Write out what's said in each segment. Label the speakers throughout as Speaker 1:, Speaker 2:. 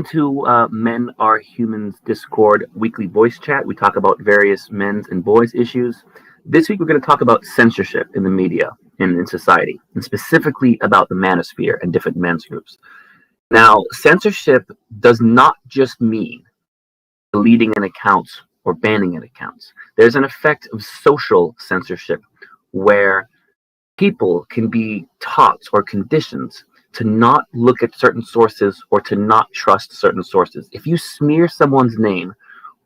Speaker 1: To Men Are Humans Discord weekly voice chat. We talk about various men's and boys issues. This week, we're going to talk about censorship in the media and in society, and specifically about the manosphere and different men's groups. Now, censorship does not just mean deleting an account or banning an account. There's an effect of social censorship where people can be taught or conditioned to not look at certain sources or to not trust certain sources. If you smear someone's name,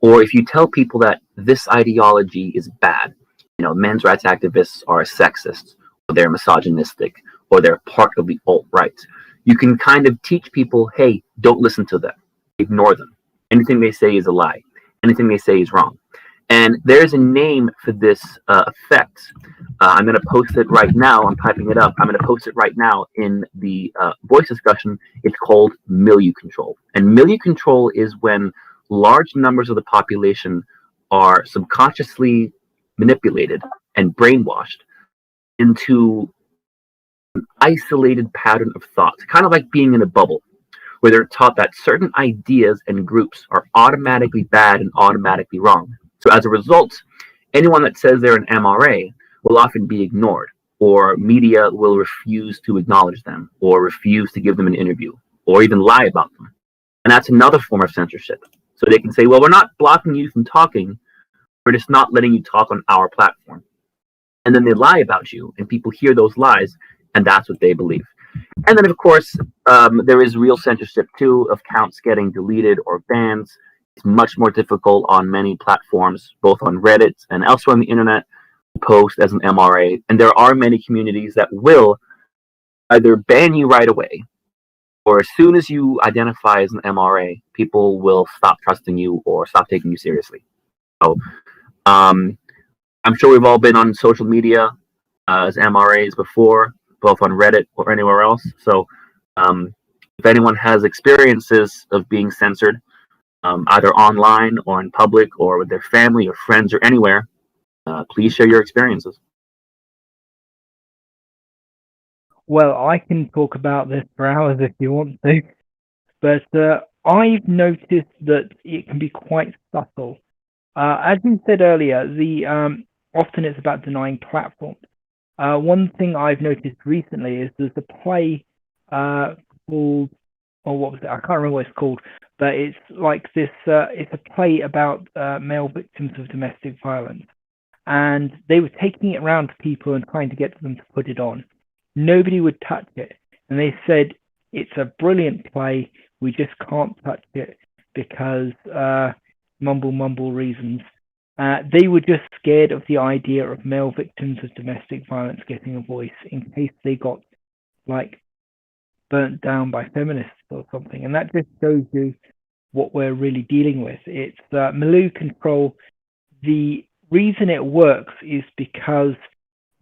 Speaker 1: or if you tell people that this ideology is bad, men's rights activists are sexist, or they're misogynistic, or they're part of the alt right, you can kind of teach people, hey, don't listen to them, ignore them. Anything they say is a lie, anything they say is wrong. And there's a name for this effect. I'm going to post it right now. I'm typing it up. I'm going to post it right now in the voice discussion. It's called milieu control. And milieu control is when large numbers of the population are subconsciously manipulated and brainwashed into an isolated pattern of thought, kind of like being in a bubble, where they're taught that certain ideas and groups are automatically bad and automatically wrong. So as a result, anyone that says they're an MRA will often be ignored, or media will refuse to acknowledge them, or refuse to give them an interview, or even lie about them. And that's another form of censorship. So they can say, well, we're not blocking you from talking, we're just not letting you talk on our platform. And then they lie about you, and people hear those lies, and that's what they believe. And then, of course, there is real censorship, too, of accounts getting deleted or banned. It's much more difficult on many platforms, both on Reddit and elsewhere on the internet, to post as an MRA. And there are many communities that will either ban you right away, or as soon as you identify as an MRA, people will stop trusting you or stop taking you seriously. So I'm sure we've all been on social media as MRAs before, both on Reddit or anywhere else. So if anyone has experiences of being censored, either online or in public or with their family or friends or anywhere, please share your experiences.
Speaker 2: Well, I can talk about this for hours if you want to, but I've noticed that it can be quite subtle. As you said earlier, the often it's about denying platforms. One thing I've noticed recently is there's a play called, or what was it? I can't remember what it's called, but it's like this. It's a play about male victims of domestic violence, and they were taking it around to people and trying to get them to put it on. Nobody would touch it, and they said it's a brilliant play. We just can't touch it because mumble reasons. They were just scared of the idea of male victims of domestic violence getting a voice in case they got like burnt down by feminists or something. And that just shows you what we're really dealing with. It's milieu control. The reason it works is because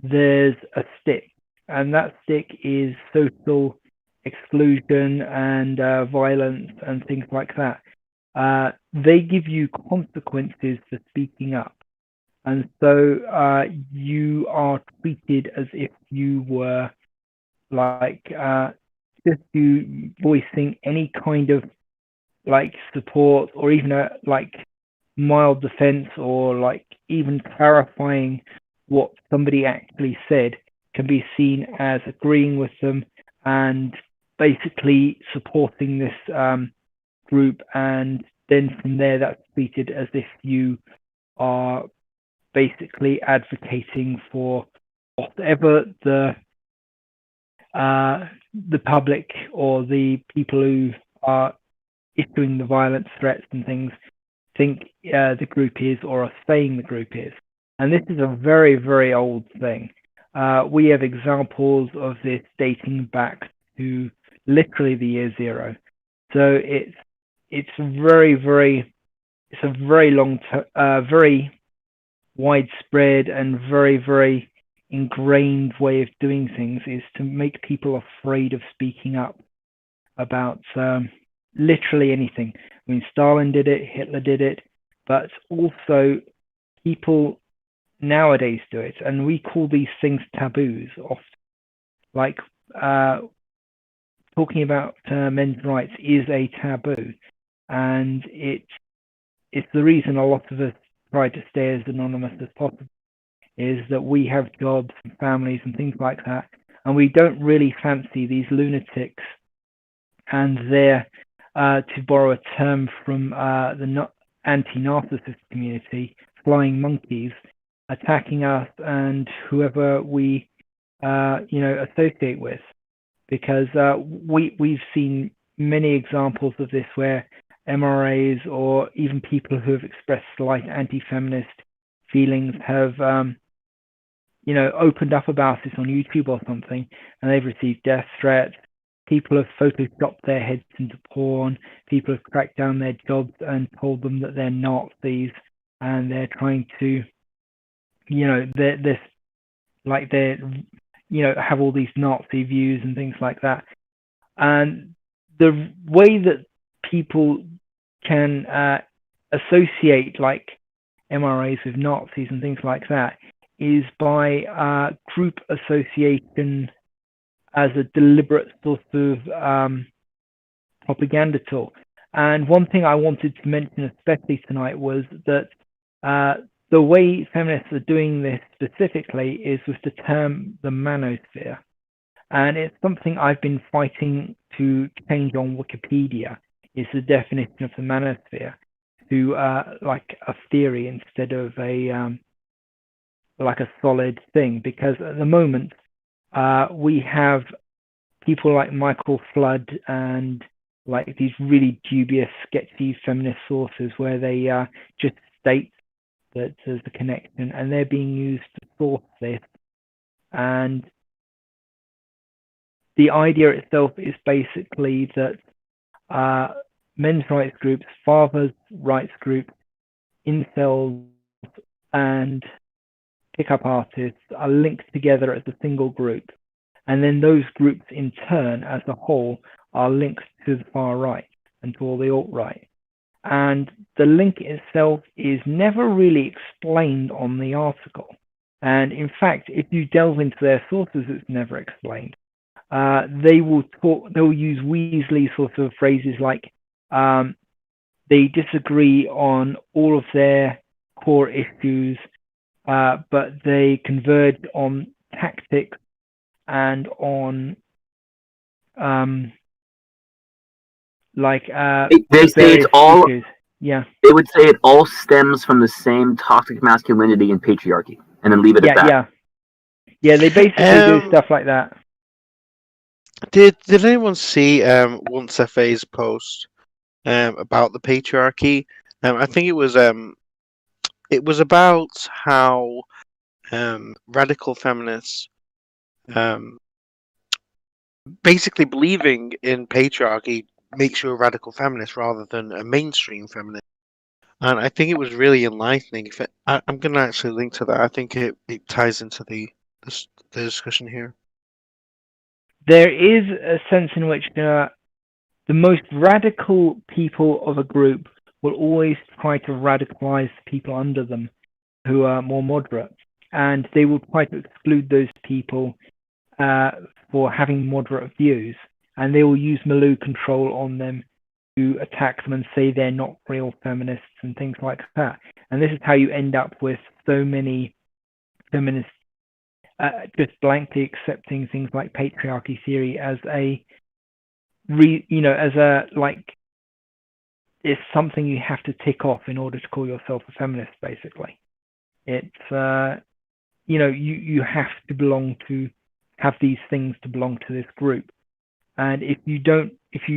Speaker 2: there's a stick, and that stick is social exclusion and violence and things like that. They give you consequences for speaking up. And so you are treated as if you were like just you voicing any kind of like support or even a like mild defense or like even clarifying what somebody actually said can be seen as agreeing with them and basically supporting this group, and then from there that's treated as if you are basically advocating for whatever the public or the people who are issuing the violence threats and things think the group is or are saying the group is. And this is a very, very old thing. We have examples of this dating back to literally the year zero. So it's a very very widespread and very, very ingrained way of doing things is to make people afraid of speaking up about literally anything. I mean, Stalin did it, Hitler did it, but also people nowadays do it, and we call these things taboos often. Like talking about men's rights is a taboo, and it's the reason a lot of us try to stay as anonymous as possible, is that we have jobs and families and things like that, and we don't really fancy these lunatics and their, to borrow a term from the anti-narcissist community, flying monkeys, attacking us and whoever we associate with, because we've seen many examples of this where MRAs or even people who have expressed slight anti-feminist feelings have opened up about this on YouTube or something, and they've received death threats. People have photoshopped their heads into porn. People have cracked down their jobs and told them that they're Nazis, and they're trying to, have all these Nazi views and things like that. And the way that people can associate like MRAs with Nazis and things like that is by group association as a deliberate sort of propaganda tool. And one thing I wanted to mention especially tonight was that the way feminists are doing this specifically is with the term the manosphere. And it's something I've been fighting to change on Wikipedia, is the definition of the manosphere to like a theory instead of a solid thing. Because at the moment, we have people like Michael Flood and like these really dubious, sketchy feminist sources where they just state that there's a connection, and they're being used to source this. And the idea itself is basically that men's rights groups, fathers' rights groups, incels, and pickup artists are linked together as a single group. And then those groups in turn, as a whole, are linked to the far right and to all the alt-right. And the link itself is never really explained on the article. And in fact, if you delve into their sources, it's never explained. They'll use Weasley sort of phrases like they disagree on all of their core issues, but they converge on tactics and on
Speaker 1: they say it's all
Speaker 2: issues. Yeah.
Speaker 1: They would say it all stems from the same toxic masculinity and patriarchy, and then leave it at that.
Speaker 2: Yeah, they basically do stuff like that.
Speaker 3: Did anyone see Once FA's post about the patriarchy? I think it was about how radical feminists basically believing in patriarchy makes you a radical feminist rather than a mainstream feminist. And I think it was really enlightening. I'm going to actually link to that. I think it ties into the discussion here.
Speaker 2: There is a sense in which the most radical people of a group will always try to radicalize people under them who are more moderate. And they will try to exclude those people for having moderate views. And they will use Malou control on them to attack them and say they're not real feminists and things like that. And this is how you end up with so many feminists just blankly accepting things like patriarchy theory as it's something you have to tick off in order to call yourself a feminist, basically. It's you have to have these things to belong to this group. And if you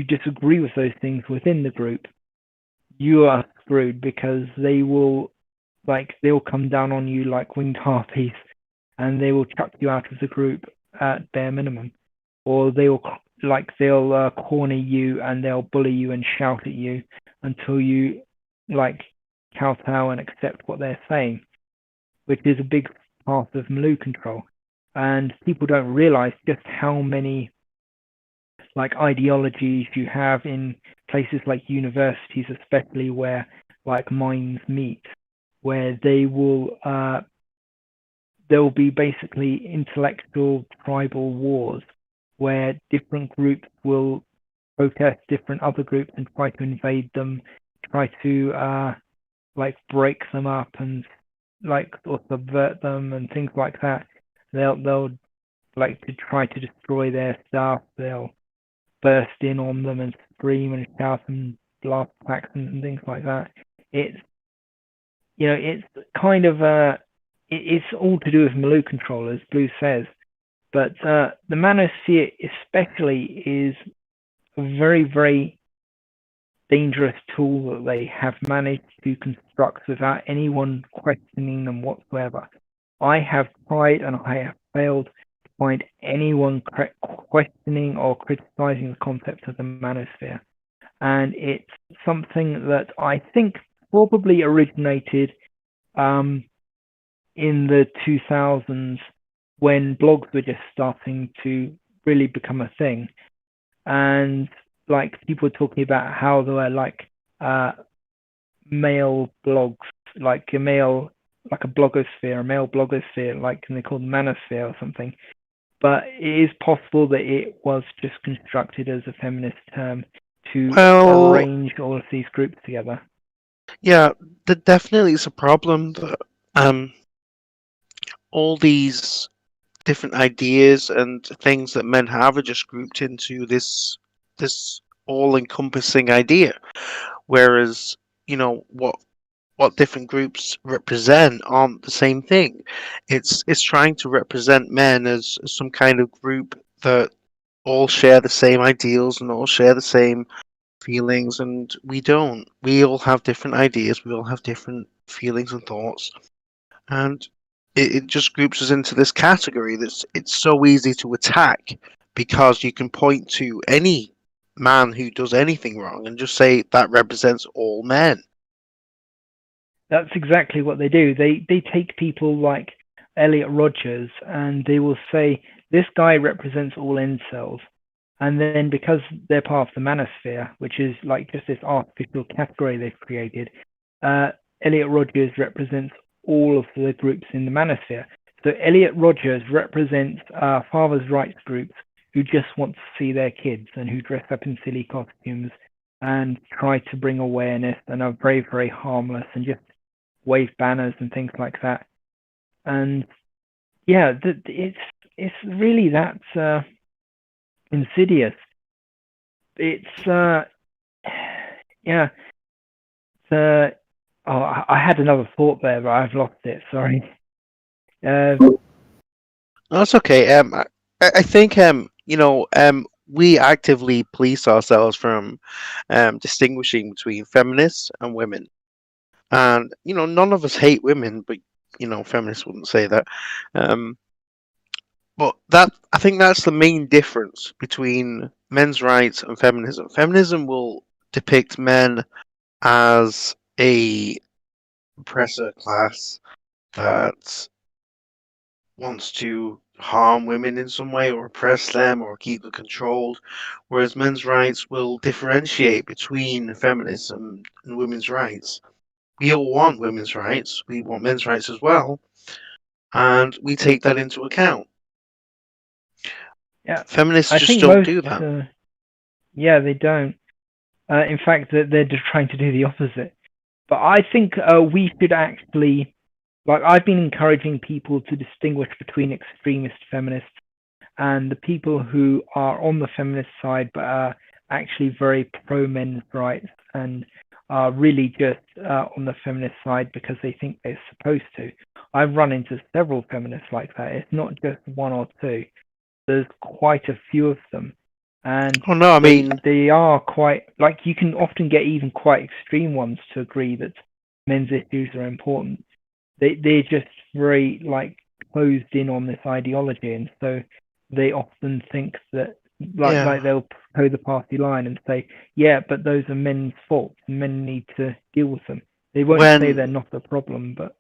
Speaker 2: disagree with those things within the group, you are screwed, because they'll come down on you like winged harpies, and they will chuck you out of the group at bare minimum, or they'll corner you and they'll bully you and shout at you until you kowtow and accept what they're saying, which is a big part of Malou control. And people don't realize just how many ideologies you have in places like universities, especially where minds meet, where there'll be basically intellectual tribal wars where different groups will protest different other groups and try to invade them, try to like break them up and like or subvert them and things like that. They'll like to try to destroy their stuff. They'll burst in on them and scream and shout and blast claxons and things like that. It's it's kind of it's all to do with Malu control, as Blue says. But the manosphere especially is a very, very dangerous tool that they have managed to construct without anyone questioning them whatsoever. I have tried and I have failed to find anyone questioning or criticizing the concept of the manosphere. And it's something that I think probably originated in the 2000s when blogs were just starting to really become a thing. And like people were talking about how there were like male blogs, like a blogosphere, a male blogosphere, like and they called manosphere or something. But it is possible that it was just constructed as a feminist term to arrange all of these groups together.
Speaker 3: Yeah, there definitely is a problem that all these different ideas and things that men have are just grouped into this all-encompassing idea, whereas what different groups represent aren't the same thing. It's trying to represent men as some kind of group that all share the same ideals and all share the same feelings, and we don't. We all have different ideas, we all have different feelings and thoughts, and it just groups us into this category that's it's so easy to attack because you can point to any man who does anything wrong and just say that represents all men.
Speaker 2: That's exactly what they do. They take people like Elliot Rodgers and they will say this guy represents all incels. And then because they're part of the manosphere, which is like just this artificial category they've created, Elliot Rodgers represents all of the groups in the manosphere. So Elliot Rodgers represents fathers' rights groups who just want to see their kids and who dress up in silly costumes and try to bring awareness and are very, very harmless and just wave banners and things like that. And yeah, it's really that insidious. It's yeah. I had another thought there, but I've lost it. Sorry.
Speaker 3: That's okay. I think we actively police ourselves from distinguishing between feminists and women. And none of us hate women, but feminists wouldn't say that. But I think that's the main difference between men's rights and feminism. Feminism will depict men as a oppressor class that wants to harm women in some way or oppress them or keep them controlled, whereas men's rights will differentiate between feminism and women's rights. We all want women's rights, we want men's rights as well, and we take that into account.
Speaker 2: Yeah,
Speaker 3: feminists just don't do that.
Speaker 2: Yeah, they don't. In fact, they're just trying to do the opposite. But I think we should actually, like, I've been encouraging people to distinguish between extremist feminists and the people who are on the feminist side but are actually very pro men's rights and are really just on the feminist side because they think they're supposed to. I've run into several feminists like that. It's not just one or two. There's quite a few of them. And they are quite, like, you can often get even quite extreme ones to agree that men's issues are important. They're just very, like, closed in on this ideology, and so they often think that, like they'll toe the party line and say, yeah, but those are men's faults, and men need to deal with them. They won't say they're not a problem, but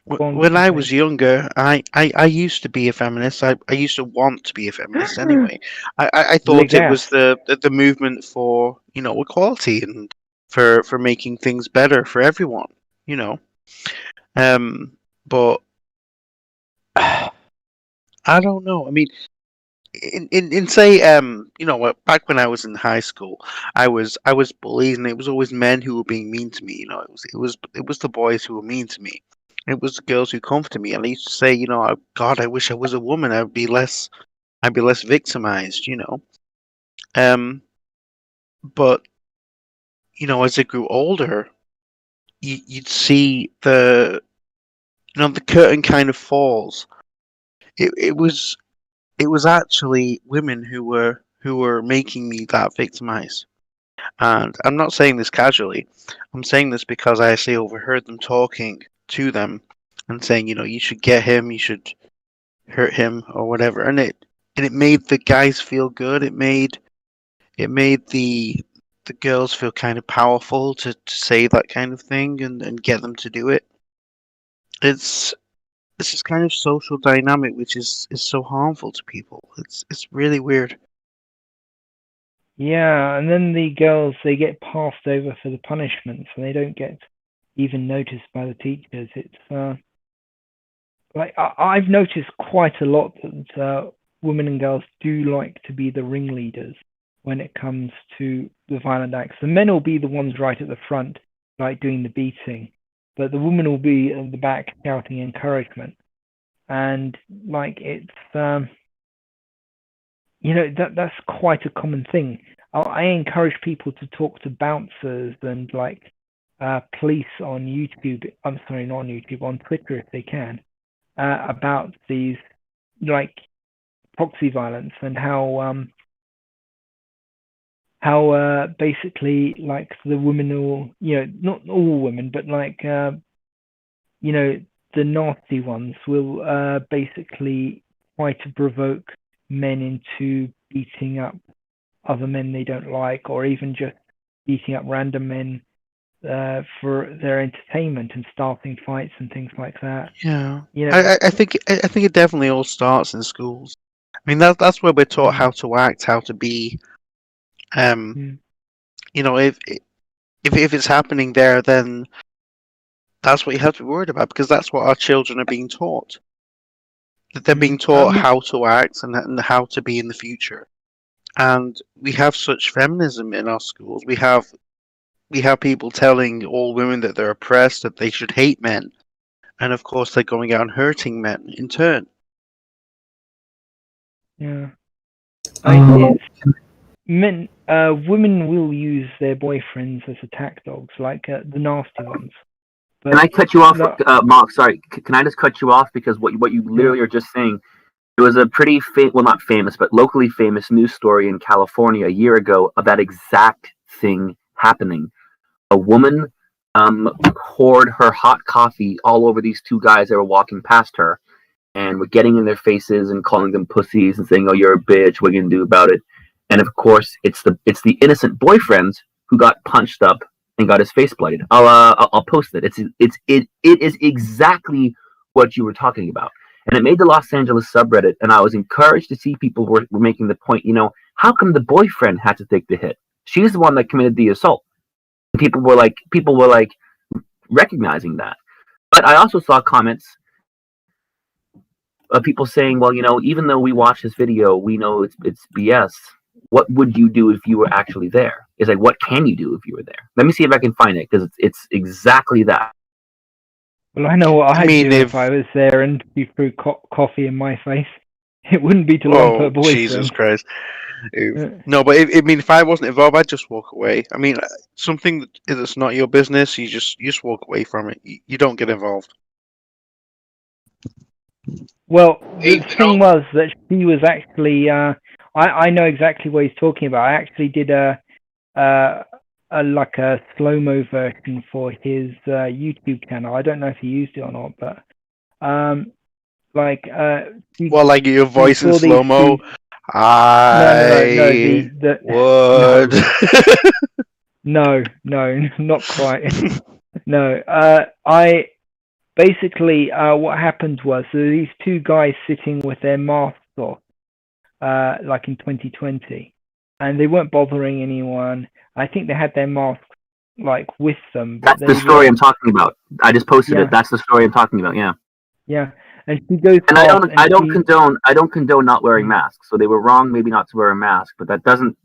Speaker 3: when I was younger, I used to be a feminist. I used to want to be a feminist anyway. I thought it was the movement for equality and for making things better for everyone. But I don't know. I mean, in say you know what, back when I was in high school, I was bullied, and it was always men who were being mean to me. You know, it was the boys who were mean to me. It was the girls who comforted me. And I used to say, you know, God, I wish I was a woman. I'd be less victimized. You know, um, but you know, as I grew older, you'd see the curtain kind of falls. It was actually women who were making me that victimized. And I'm not saying this casually. I'm saying this because I actually overheard them talking to them and saying, you know, you should get him, you should hurt him or whatever. And it made the guys feel good. It made the girls feel kind of powerful to say that kind of thing and get them to do it. It's this kind of social dynamic which is so harmful to people. It's really weird.
Speaker 2: Yeah, and then the girls, they get passed over for the punishments, and they don't get even noticed by the teachers. It's like I've noticed quite a lot that women and girls do like to be the ringleaders when it comes to the violent acts. The men will be the ones right at the front, like doing the beating, but the women will be at the back shouting encouragement. And like it's you know, that's quite a common thing. I encourage people to talk to bouncers and like police on YouTube. I'm sorry, not on YouTube, on Twitter if they can, about these like proxy violence and how basically like the women will, you know, not all women, but like you know, the nasty ones will basically try to provoke men into beating up other men they don't like, or even just beating up random men for their entertainment and starting fights and things like that.
Speaker 3: Yeah,
Speaker 2: You know,
Speaker 3: I think it definitely all starts in schools. I mean that's where we're taught how to act, how to be.
Speaker 2: mm,
Speaker 3: You know, if it's happening there, then that's what you have to be worried about, because that's what our children are being taught. That they're being taught how to act and how to be in the future. And we have such feminism in our schools. We have people telling all women that they're oppressed, that they should hate men, and of course they're going out and hurting men in turn.
Speaker 2: yeah. I mean, it's men. Women will use their boyfriends as attack dogs, like the nasty ones. But
Speaker 1: Can I cut you off, Mark? Sorry, can I just cut you off because what you literally are just saying? It was a pretty well, not famous, but locally famous news story in California a year ago of that exact thing happening. A woman poured her hot coffee all over these two guys that were walking past her, and were getting in their faces and calling them pussies and saying, "Oh, you're a bitch. What are you gonna do about it?" And of course, it's the innocent boyfriend who got punched up and got his face bloodied. I'll post it. It is exactly what you were talking about, and it made the Los Angeles subreddit. And I was encouraged to see people were making the point. You know, how come the boyfriend had to take the hit? She's the one that committed the assault. And people were like recognizing that. But I also saw comments of people saying, well, you know, even though we watched this video, we know it's BS. What would you do if you were actually there? It's like, what can you do if you were there? Let me see if I can find it, because it's exactly that.
Speaker 2: Well, I know what I'd do if I was there and you threw coffee in my face. It wouldn't be to lump her boyfriend.
Speaker 3: Jesus Christ. No, but if I wasn't involved, I'd just walk away. I mean, something that's not your business, you just walk away from it. You don't get involved.
Speaker 2: Well, the thing was that she was actually. I know exactly what he's talking about. I actually did a like a slow-mo version for his YouTube channel. I don't know if he used it or not, but like
Speaker 3: like your voice in slow-mo. Would.
Speaker 2: No, not quite. No, I basically what happened was these two guys sitting with their masks off, like in 2020, and they weren't bothering anyone. I think they had their masks like with them.
Speaker 1: But that's the story I'm talking about. I just posted it. That's the story I'm talking about. Yeah.
Speaker 2: Yeah, And she goes
Speaker 1: And
Speaker 2: past and
Speaker 1: I don't condone not wearing masks. So they were wrong, maybe not to wear a mask, but that doesn't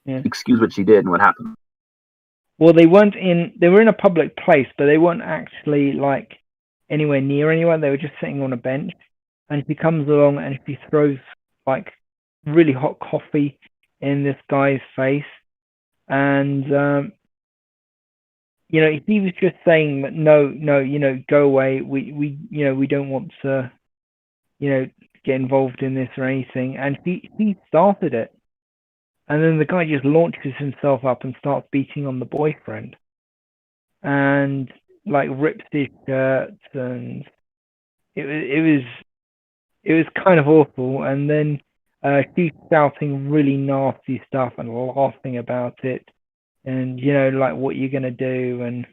Speaker 1: excuse what she did and what happened.
Speaker 2: Well, they were in a public place, but they weren't actually like anywhere near anyone. They were just sitting on a bench, and she comes along and she throws like really hot coffee in this guy's face, and he was just saying that no, go away. We don't want to, get involved in this or anything. And he started it. And then the guy just launches himself up and starts beating on the boyfriend, and like rips his shirt, and it was kind of awful. And then she's shouting really nasty stuff and laughing about it, and like what you're gonna do, and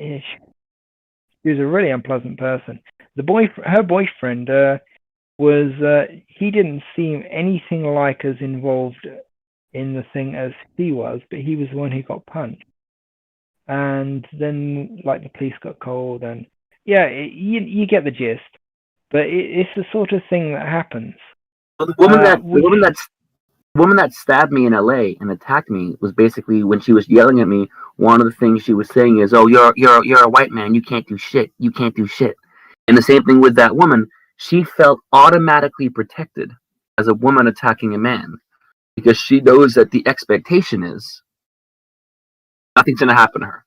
Speaker 2: she was a really unpleasant person. Her boyfriend. He didn't seem anything like as involved in the thing as she was, but he was the one who got punched. And then, like, the police got called, and you get the gist. But it's the sort of thing that happens.
Speaker 1: Well, the woman that stabbed me in LA and attacked me was basically, when she was yelling at me, one of the things she was saying is, "Oh, you're a white man. You can't do shit. You can't do shit." And the same thing with that woman. She felt automatically protected as a woman attacking a man because she knows that the expectation is nothing's going to happen to her.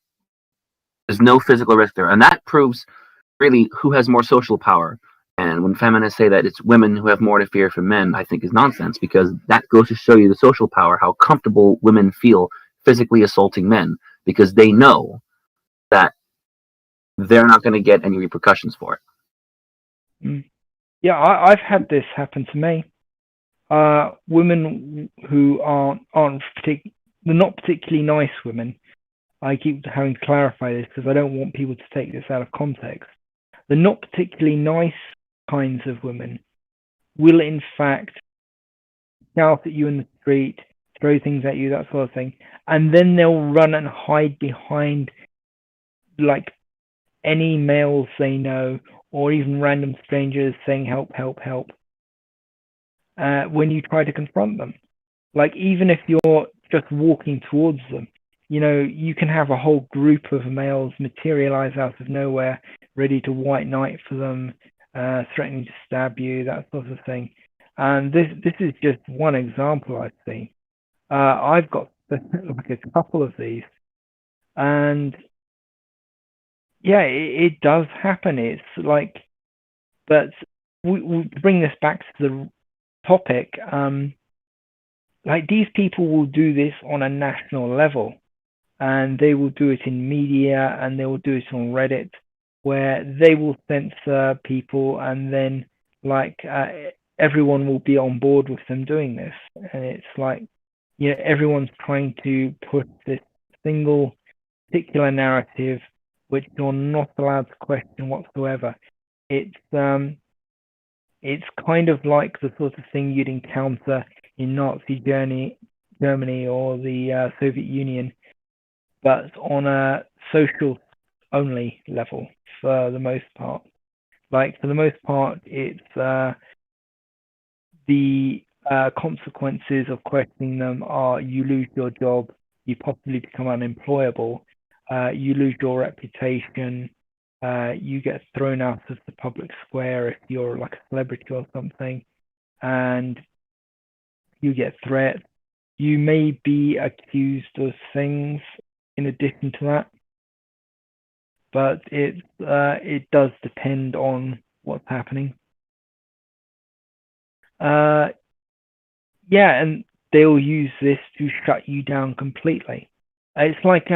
Speaker 1: There's no physical risk there. And that proves really who has more social power. And when feminists say that it's women who have more to fear from men, I think is nonsense, because that goes to show you the social power, how comfortable women feel physically assaulting men, because they know that they're not going to get any repercussions for it.
Speaker 2: Yeah, I've had this happen to me. Women who they're not particularly nice women. I keep having to clarify this because I don't want people to take this out of context. The not particularly nice kinds of women will, in fact, shout at you in the street, throw things at you, that sort of thing, and then they'll run and hide behind, like, any males they know, or even random strangers saying help, help, help, when you try to confront them. Like, even if you're just walking towards them, you can have a whole group of males materialize out of nowhere, ready to white knight for them, threatening to stab you, that sort of thing. And this is just one example I've seen. I've got like a couple of these, and yeah, it does happen. It's like, but we bring this back to the topic. Like, these people will do this on a national level, and they will do it in media, and they will do it on Reddit, where they will censor people, and then like everyone will be on board with them doing this. And it's like, everyone's trying to push this single particular narrative which you're not allowed to question whatsoever. It's kind of like the sort of thing you'd encounter in Nazi Germany or the Soviet Union, but on a social only level for the most part. Like, for the most part, it's the consequences of questioning them are you lose your job, you possibly become unemployable, you lose your reputation, you get thrown out of the public square if you're like a celebrity or something, and you get threats. You may be accused of things in addition to that, but it does depend on what's happening. And they'll use this to shut you down completely. It's like,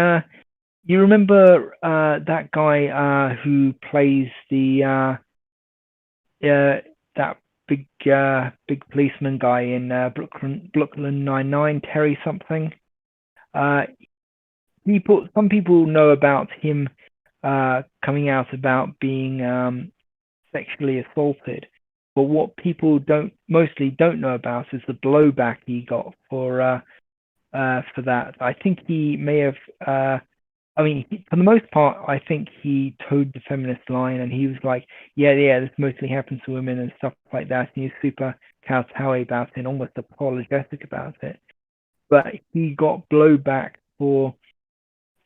Speaker 2: you remember that guy who plays the that big policeman guy in Brooklyn Nine-Nine, Terry something. Some people know about him coming out about being sexually assaulted, but what people mostly don't know about is the blowback he got for that. I think he may have I mean, for the most part, I think he towed the feminist line, and he was like, yeah, this mostly happens to women and stuff like that. And he was super kowtowy about it, and almost apologetic about it. But he got blowback for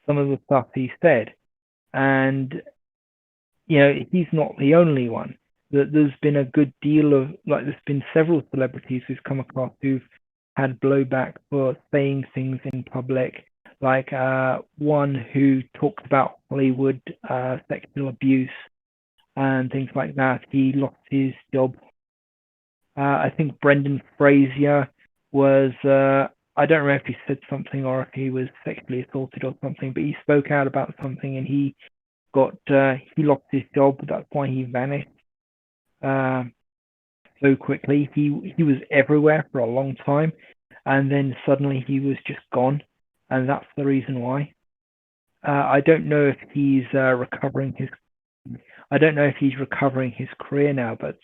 Speaker 2: some of the stuff he said, and he's not the only one. There's been a good deal of there's been several celebrities we've come across who've had blowback for saying things in public, like one who talked about Hollywood sexual abuse and things like that. He lost his job. I think Brendan Fraser was. I don't remember if he said something or if he was sexually assaulted or something, but he spoke out about something and he lost his job. That's why he vanished so quickly. He was everywhere for a long time, and then suddenly he was just gone, and that's the reason why. I don't know if he's recovering his. I don't know if he's recovering his career now, but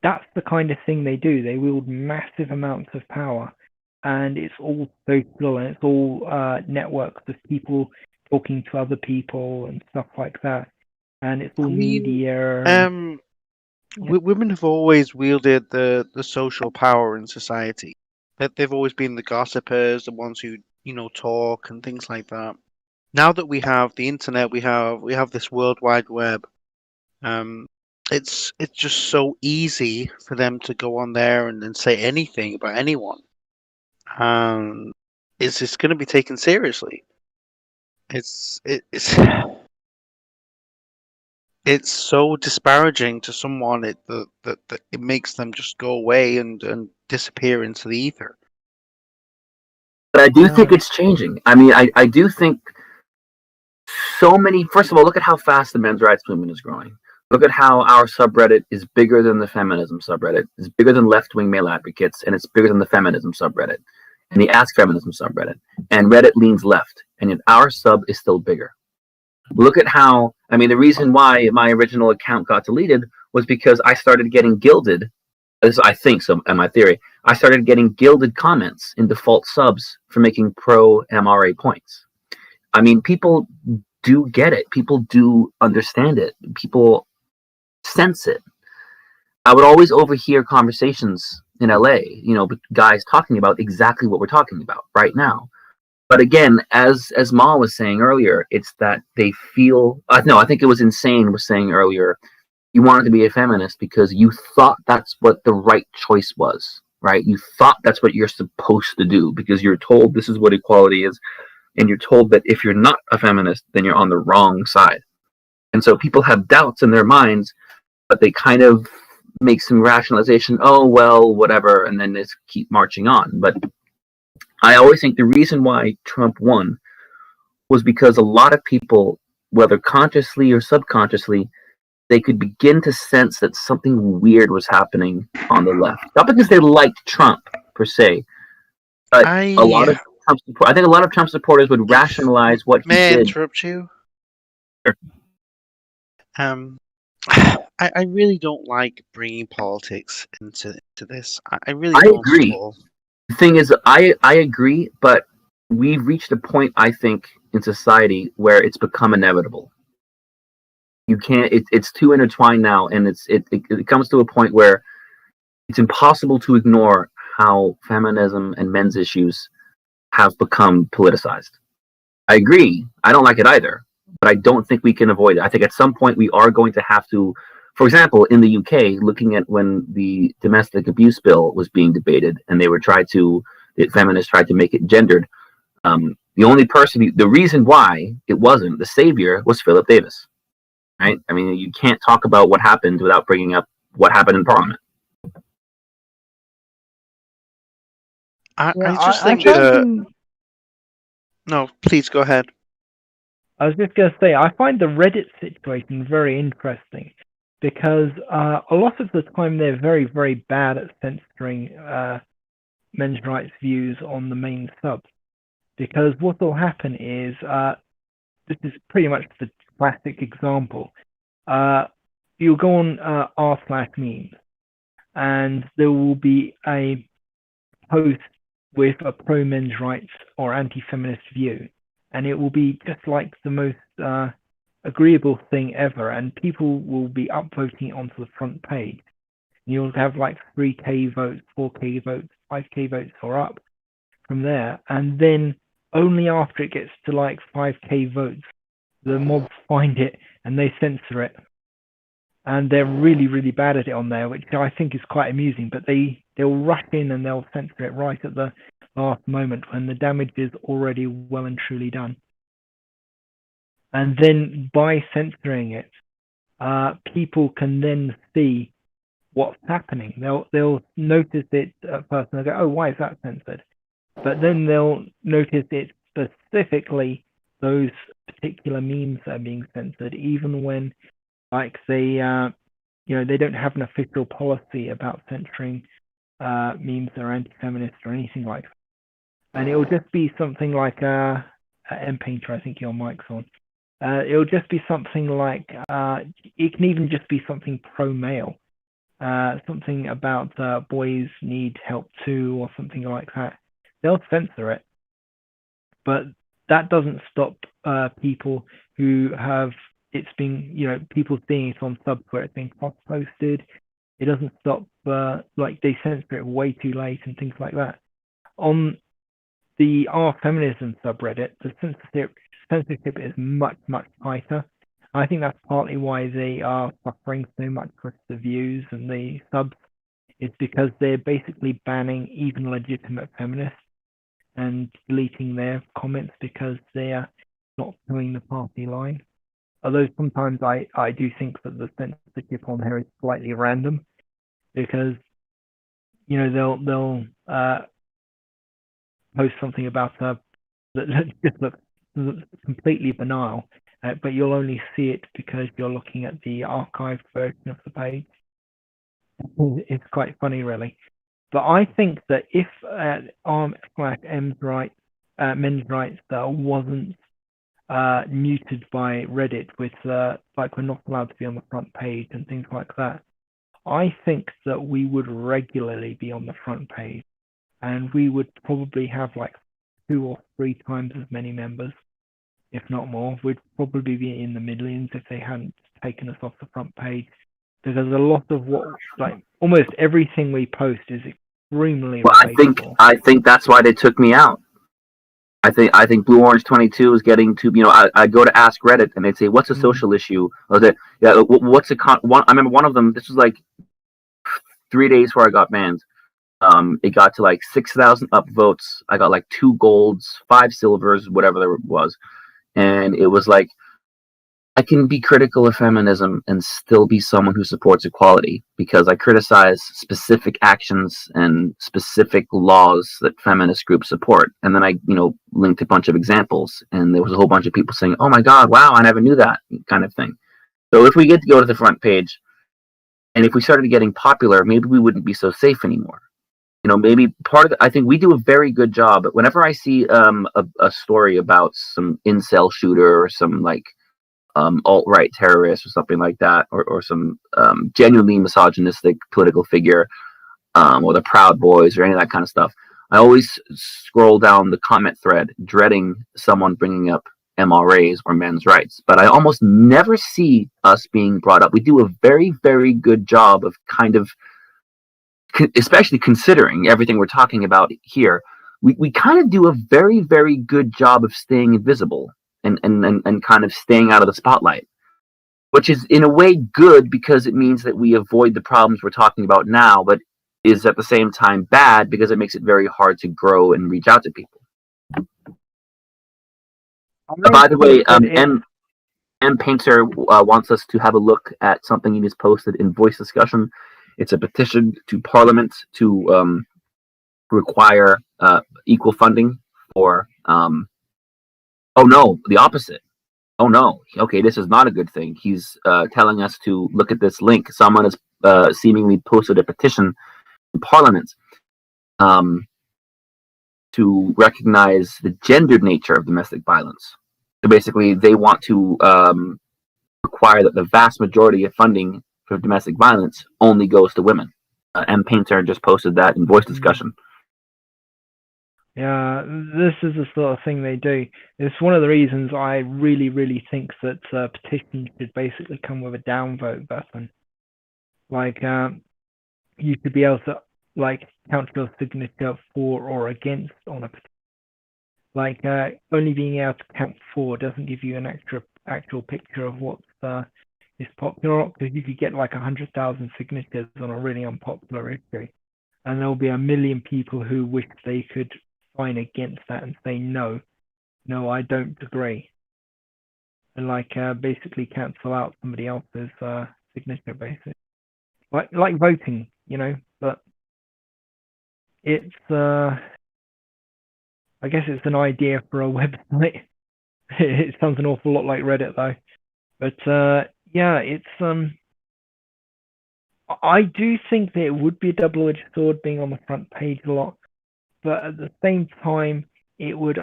Speaker 2: that's the kind of thing they do. They wield massive amounts of power, and it's all social, and it's all networks of people talking to other people and stuff like that, and it's all media.
Speaker 3: Women have always wielded the social power in society. That they've always been the gossipers, the ones who talk and things like that. Now that we have the internet, we have this World Wide Web. It's just so easy for them to go on there and say anything about anyone. It's just going to be taken seriously. It's so disparaging to someone that it makes them just go away and disappear into the ether.
Speaker 1: But I do think it's changing. I mean, I do think so many. First of all, look at how fast the men's rights movement is growing. Look at how our subreddit is bigger than the feminism subreddit. It's bigger than left-wing male advocates, and it's bigger than the feminism subreddit and the Ask Feminism subreddit. And Reddit leans left, and yet our sub is still bigger. Look at how, I mean, the reason why my original account got deleted was because I started getting gilded. This, I think, so in my theory, I started getting gilded comments in default subs for making pro MRA points. I mean, people do get it. People do understand it. People sense it. I would always overhear conversations in LA, guys talking about exactly what we're talking about right now. But again, as Ma was saying earlier, it's that they feel. No, I think it was Insane was saying earlier. You wanted to be a feminist because you thought that's what the right choice was, right? You thought that's what you're supposed to do because you're told this is what equality is, and you're told that if you're not a feminist, then you're on the wrong side. And so people have doubts in their minds, but they kind of make some rationalization. Oh well, whatever, and then just keep marching on. But I always think the reason why Trump won was because a lot of people, whether consciously or subconsciously, they could begin to sense that something weird was happening on the left. Not because they liked Trump per se, but a lot of Trump I think a lot of Trump supporters would rationalize what he did.
Speaker 3: May I interrupt you?
Speaker 1: Sure.
Speaker 3: I really don't like bringing politics into this. I really don't
Speaker 1: agree. The thing is, I agree, but we've reached a point, I think, in society where it's become inevitable. You can't. It's too intertwined now, and it comes to a point where it's impossible to ignore how feminism and men's issues have become politicized. I agree. I don't like it either, but I don't think we can avoid it. I think at some point we are going to have to. For example, in the UK, looking at when the domestic abuse bill was being debated, and the feminists tried to make it gendered. The reason why it wasn't the savior was Philip Davis. Right? I mean, you can't talk about what happened without bringing up what happened in Parliament.
Speaker 3: I just think No, please go ahead.
Speaker 2: I was just going to say, I find the Reddit situation very interesting because a lot of the time they're very, very bad at censoring men's rights views on the main subs. Because what will happen is, this is pretty much the classic example. You'll go on r/memes, and there will be a post with a pro men's rights or anti-feminist view, and it will be just like the most agreeable thing ever, and people will be upvoting it onto the front page. You'll have like 3K votes, 4K votes, 5K votes or up from there, and then only after it gets to like 5K votes, the mobs find it and they censor it. And they're really, really bad at it on there, which I think is quite amusing. But they'll rush in and they'll censor it right at the last moment when the damage is already well and truly done. And then by censoring it, people can then see what's happening. They'll notice it at first and they'll go, "Oh, why is that censored?" But then they'll notice it specifically those particular memes that are being censored, even when like they they don't have an official policy about censoring memes that are anti-feminist or anything like that. And it'll just be something like M-Painter, I think your mic's on. It'll just be something like it can even just be something pro-male, something about boys need help too, or something like that. They'll censor it, but that doesn't stop people who have it's been, people seeing it on subs where it's being cross-posted. It doesn't stop, like they censor it way too late and things like that. On the R Feminism subreddit, the censorship is much, much tighter. I think that's partly why they are suffering so much with the views and the subs. It's because they're basically banning even legitimate feminists and deleting their comments because they are not doing the party line. Although sometimes I do think that the censorship on here is slightly random because they'll post something about that just looks completely banal, but you'll only see it because you're looking at the archived version of the page. It's quite funny, really. But I think that if r/m's rights, men's rights, wasn't muted by Reddit with like we're not allowed to be on the front page and things like that, I think that we would regularly be on the front page, and we would probably have like 2 or 3 times as many members, if not more. We'd probably be in the millions if they hadn't taken us off the front page, because a lot of like almost everything we post is extremely relatable.
Speaker 1: I think that's why they took me out. I think Blue Orange 22 is getting to, I go to Ask Reddit and they'd say, "What's a social issue?" Or what's one? I remember one of them. This was like 3 days before I got banned. It got to like 6,000 upvotes. I got like 2 golds, 5 silvers, whatever there was, and it was like, I can be critical of feminism and still be someone who supports equality because I criticize specific actions and specific laws that feminist groups support. And then I, linked a bunch of examples, and there was a whole bunch of people saying, "Oh my God, wow, I never knew that," kind of thing. So if we get to go to the front page, and if we started getting popular, maybe we wouldn't be so safe anymore. Maybe I think we do a very good job. But whenever I see a story about some incel shooter or some like alt-right terrorist or something like that, or some genuinely misogynistic political figure, or the Proud Boys or any of that kind of stuff, I always scroll down the comment thread dreading someone bringing up MRAs or men's rights. But I almost never see us being brought up. We do a very, very good job of kind of, especially considering everything we're talking about here, we kind of do a very, very good job of staying invisible and kind of staying out of the spotlight, which is in a way good because it means that we avoid the problems we're talking about now, but is at the same time bad because it makes it very hard to grow and reach out to people. By the way, M-Painter wants us to have a look at something he just posted in voice discussion. It's a petition to Parliament to require equal funding for oh no, the opposite. Oh no. Okay, this is not a good thing. He's telling us to look at this link. Someone has seemingly posted a petition in Parliament to recognize the gendered nature of domestic violence. So basically, they want to require that the vast majority of funding for domestic violence only goes to women. M-Painter just posted that in voice discussion.
Speaker 2: Yeah, this is the sort of thing they do. It's one of the reasons I really, really think that petitions should basically come with a downvote button. Like, you should be able to count your signature for or against on a petition. Like, only being able to count for doesn't give you an actual picture of what is popular, because you could get like 100,000 signatures on a really unpopular issue, and there'll be a million people who wish they could sign against that and say no, no, I don't agree, and basically cancel out somebody else's signature, basically, like voting, But it's I guess it's an idea for a website. It sounds an awful lot like Reddit though, but yeah, it's I do think that it would be a double-edged sword being on the front page a lot, but at the same time, it would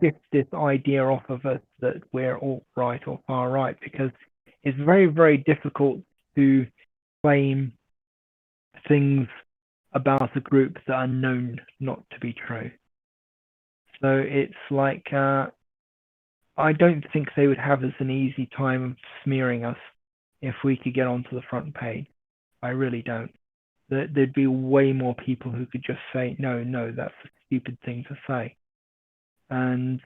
Speaker 2: shift this idea off of us that we're alt right or far right, because it's very, very difficult to claim things about a group that are known not to be true. So it's like, I don't think they would have as an easy time of smearing us if we could get onto the front page. I really don't. There'd be way more people who could just say, no, no, that's a stupid thing to say. And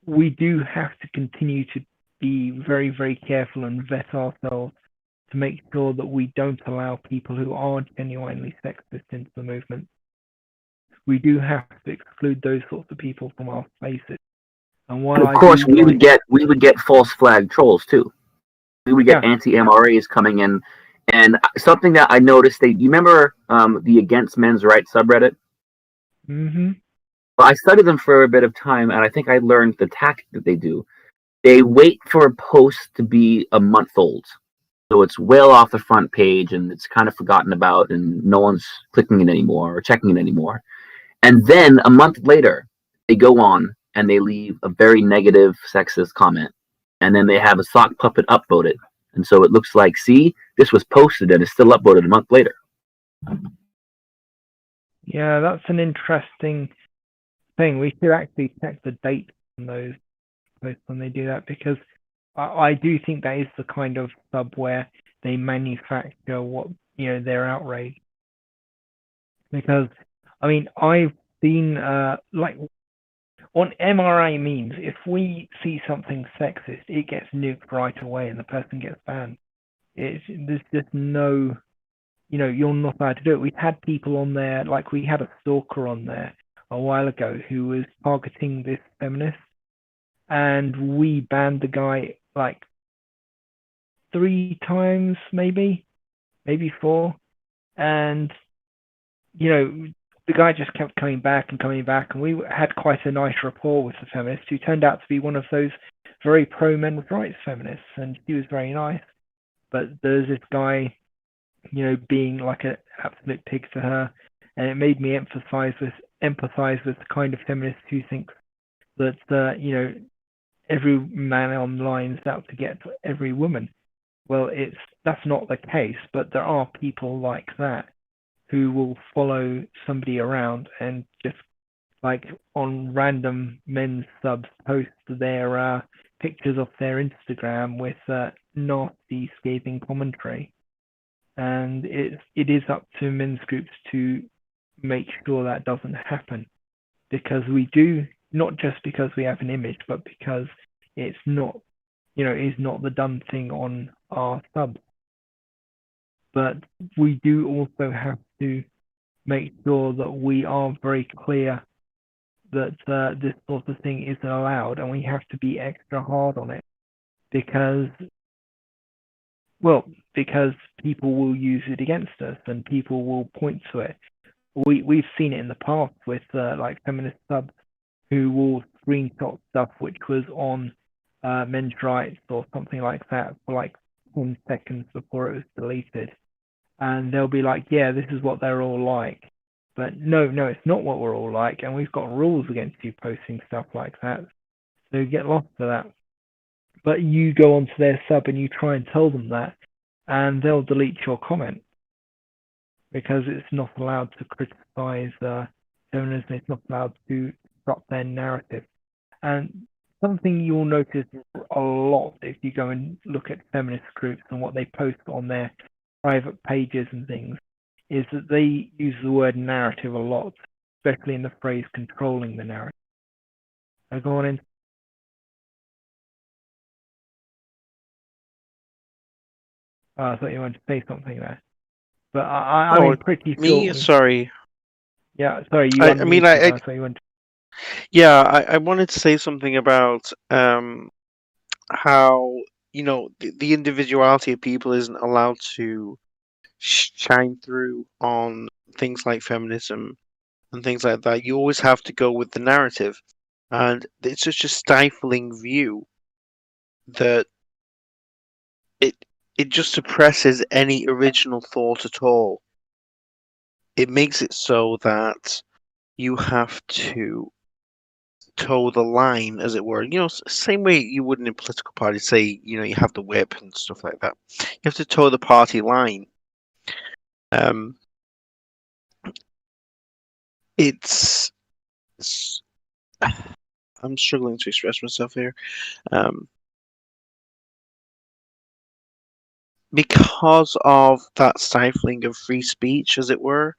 Speaker 2: we do have to continue to be very, very careful and vet ourselves to make sure that we don't allow people who are genuinely sexist into the movement. We do have to exclude those sorts of people from our spaces. And while
Speaker 1: of course, we would get false flag trolls too. We would get anti-MRAs coming in, and something that I noticed. You remember the Against Men's Rights subreddit?
Speaker 2: Mm-hmm.
Speaker 1: Well, I studied them for a bit of time, and I think I learned the tactic that they do. They wait for a post to be a month old, so it's well off the front page, and it's kind of forgotten about, and no one's clicking it anymore or checking it anymore. And then a month later, they go on and they leave a very negative, sexist comment. And then they have a sock puppet upvoted. And so it looks like, see, this was posted and it's still upvoted a month later.
Speaker 2: Yeah, that's an interesting thing. We should actually check the date on those posts when they do that, because I do think that is the kind of sub where they manufacture what, their outrage. Because, I mean, I've seen, on MRA memes, if we see something sexist, it gets nuked right away and the person gets banned. There's just no, you're not allowed to do it. We've had people on there, like we had a stalker on there a while ago who was targeting this feminist, and we banned the guy like 3 times, maybe 4, and the guy just kept coming back, and we had quite a nice rapport with the feminist, who turned out to be one of those very pro men's rights feminists, and she was very nice. But there's this guy, being like an absolute pig to her, and it made me empathize with the kind of feminist who thinks that every man online is out to get every woman. Well, that's not the case, but there are people like that who will follow somebody around and just, like, on random men's subs, post their pictures of their Instagram with nasty, scathing commentary. And it is up to men's groups to make sure that doesn't happen, because we do, not just because we have an image, but because it's not, is not the done thing on our subs. But we do also have to make sure that we are very clear that this sort of thing isn't allowed, and we have to be extra hard on it, because people will use it against us and people will point to it. We've seen it in the past with like feminist subs who will screenshot stuff which was on men's rights or something like that for like 10 seconds before it was deleted. And they'll be like, yeah, this is what they're all like. But no, it's not what we're all like, and we've got rules against you posting stuff like that. So get lost to that. But you go onto their sub and you try and tell them that, and they'll delete your comment, because it's not allowed to criticize feminism is not allowed to disrupt their narrative. And something you'll notice a lot if you go and look at feminist groups and what they post on their private pages and things is that they use the word narrative a lot, especially in the phrase controlling the narrative. So go on in. I thought you wanted to say something there. But I
Speaker 3: Oh,
Speaker 2: mean, pretty
Speaker 3: me?
Speaker 2: shortly.
Speaker 3: Sorry.
Speaker 2: Yeah, sorry, you
Speaker 3: I mean,
Speaker 2: unmuted. I thought you wanted.
Speaker 3: yeah, I wanted to say something about how, the individuality of people isn't allowed to shine through on things like feminism and things like that. You always have to go with the narrative, and it's such a stifling view that it it just suppresses any original thought at all. It makes it so that you have to toe the line, as it were. Same way you would in a political party. Say, you have the whip and stuff like that. You have to toe the party line. Um, it's, it's I'm struggling to express myself here. Um, because of that stifling of free speech, as it were,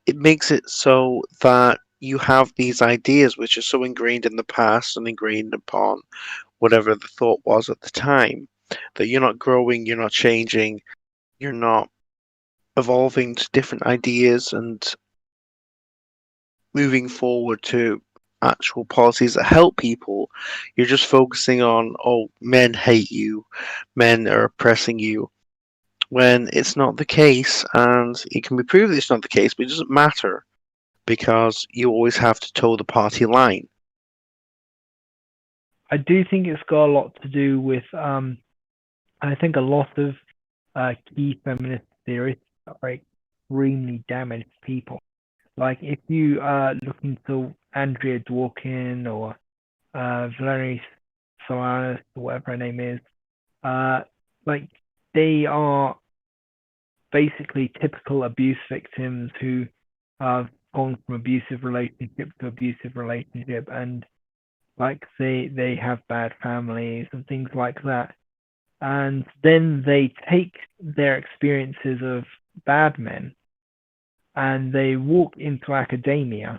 Speaker 3: it makes it so that you have these ideas which are so ingrained in the past and ingrained upon whatever the thought was at the time, that you're not growing, you're not changing, you're not evolving to different ideas and moving forward to actual policies that help people. You're just focusing on, oh, men hate you, men are oppressing you, when it's not the case, and it can be proved that it's not the case, but it doesn't matter because you always have to toe the party line.
Speaker 2: I do think it's got a lot to do with. I think a lot of key feminist theorists are extremely damaged people. Like if you look into Andrea Dworkin or Valerie Solanas or whatever her name is, like they are basically typical abuse victims who have gone from abusive relationship to abusive relationship, and like they have bad families and things like that. And then they take their experiences of bad men and they walk into academia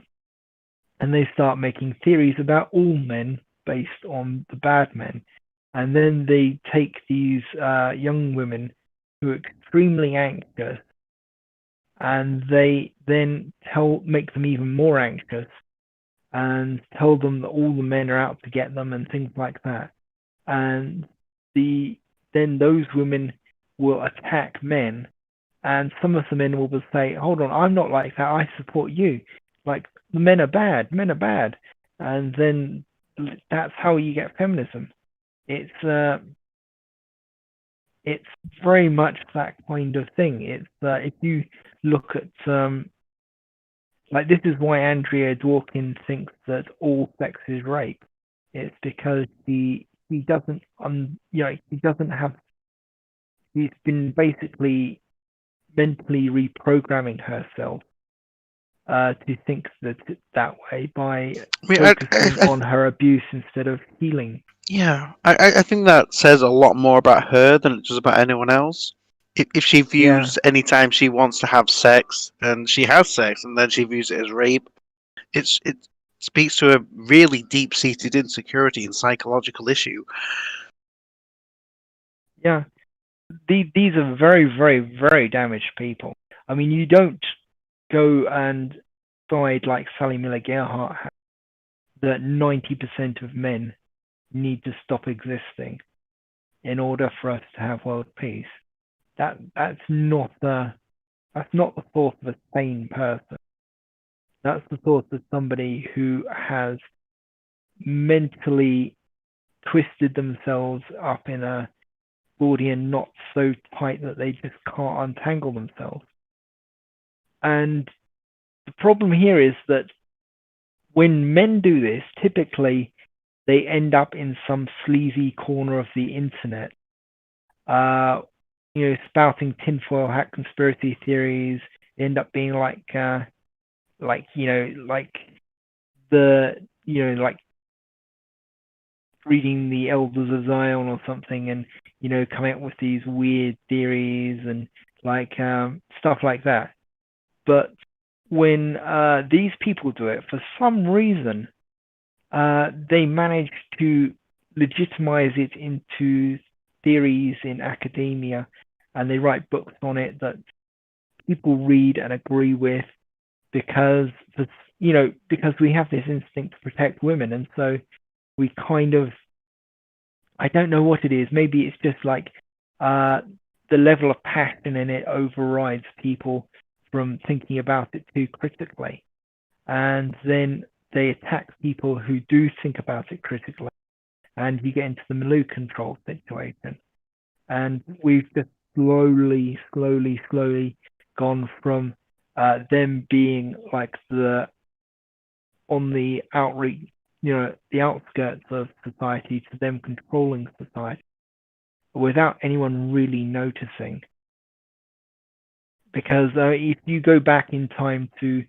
Speaker 2: and they start making theories about all men based on the bad men. And then they take these young women who are extremely anxious and they then make them even more anxious and tell them that all the men are out to get them and things like that. And then those women will attack men, and some of the men will say, "Hold on, I'm not like that. I support you. Like the men are bad. Men are bad." And then that's how you get feminism. It's very much that kind of thing. It's if you look at like this is why Andrea Dworkin thinks that all sex is rape. It's because she doesn't she doesn't have, she's been basically mentally reprogramming herself to think that way by focusing on her abuse instead of healing.
Speaker 3: Yeah, I think that says a lot more about her than it does about anyone else. If she views any time she wants to have sex and she has sex and then she views it as rape, it speaks to a really deep-seated insecurity and psychological issue.
Speaker 2: Yeah, these are very, very, very damaged people. I mean, you don't go and side like Sally Miller Gerhardt has, that 90% of men need to stop existing in order for us to have world peace. That's not the thought of a sane person. That's the thought of somebody who has mentally twisted themselves up in a Gordian knot so tight that they just can't untangle themselves. And the problem here is that when men do this, typically they end up in some sleazy corner of the internet, spouting tinfoil hat conspiracy theories. They end up being like like like the like reading the Elders of Zion or something, and coming up with these weird theories and like stuff like that. But when these people do it, for some reason, they manage to legitimize it into theories in academia, and they write books on it that people read and agree with because because we have this instinct to protect women, and so we kind of, I don't know what it is. Maybe it's just like the level of passion in it overrides people from thinking about it too critically, and then they attack people who do think about it critically, and you get into the Malou control situation. And we've just slowly gone from them being like on the outreach, the outskirts of society, to them controlling society without anyone really noticing. Because if you go back in time to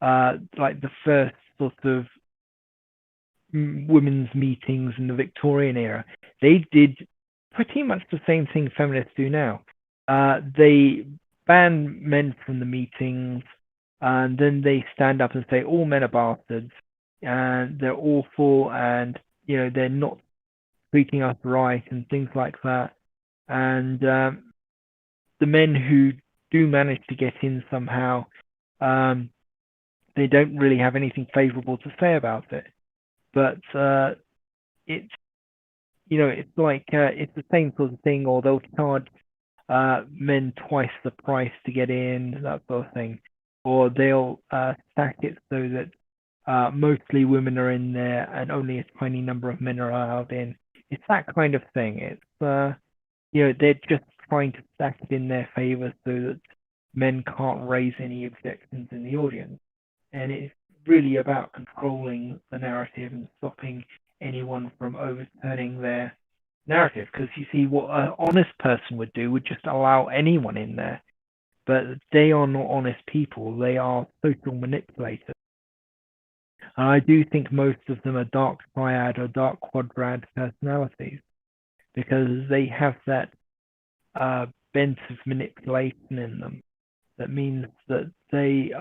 Speaker 2: like the first sort of women's meetings in the Victorian era, they did pretty much the same thing feminists do now. They ban men from the meetings, and then they stand up and say all men are bastards and they're awful, and they're not treating us right and things like that. And the men who do manage to get in somehow, they don't really have anything favorable to say about it. But it's it's like it's the same sort of thing, or they'll charge men twice the price to get in, that sort of thing, or they'll stack it so that mostly women are in there and only a tiny number of men are allowed in. It's that kind of thing. It's they're just trying to stack it in their favor so that men can't raise any objections in the audience, and it's really about controlling the narrative and stopping anyone from overturning their narrative. Because you see, what an honest person would do would just allow anyone in there, but they are not honest people. They are social manipulators, and I do think most of them are dark triad or dark quadrad personalities, because they have that bent of manipulation in them. That means that they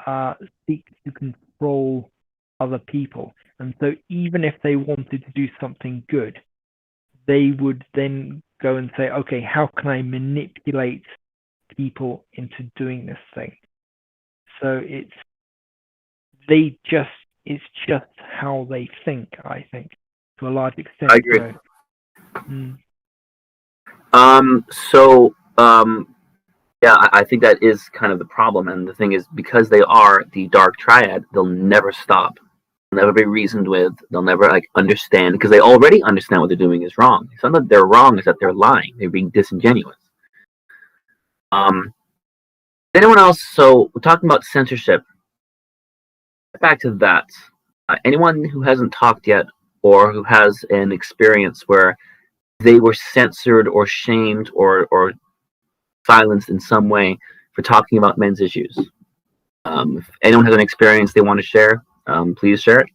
Speaker 2: seek to control other people. And so even if they wanted to do something good, they would then go and say, okay, how can I manipulate people into doing this thing? So it's just how they think, I think, to a large extent.
Speaker 1: I agree.
Speaker 2: So,
Speaker 1: yeah, I think that is kind of the problem. And the thing is, because they are the dark triad, they'll never stop. They'll never be reasoned with. They'll never understand, because they already understand what they're doing is wrong. It's not that they're wrong, it's that they're lying. They're being disingenuous. Anyone else? So we're talking about censorship. Back to that. Anyone who hasn't talked yet, or who has an experience where they were censored or shamed or silenced in some way for talking about men's issues. If anyone has an experience they want to share, please share it.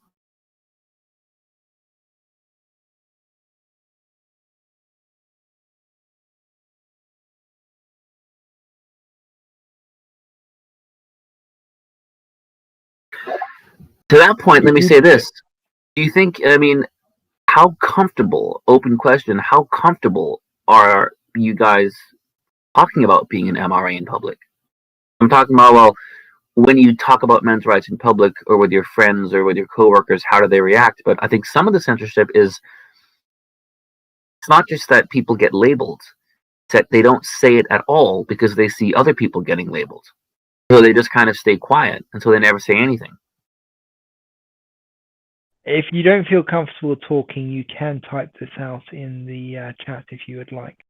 Speaker 1: To that point, let me say this. Do you think, how comfortable, open question, how comfortable are you guys talking about being an MRA in public? I'm talking about, well, when you talk about men's rights in public or with your friends or with your coworkers, how do they react? But I think some of the censorship is, it's not just that people get labeled, it's that they don't say it at all because they see other people getting labeled. So they just kind of stay quiet, and so they never say anything.
Speaker 2: If you don't feel comfortable talking, you can type this out in the chat if you would like.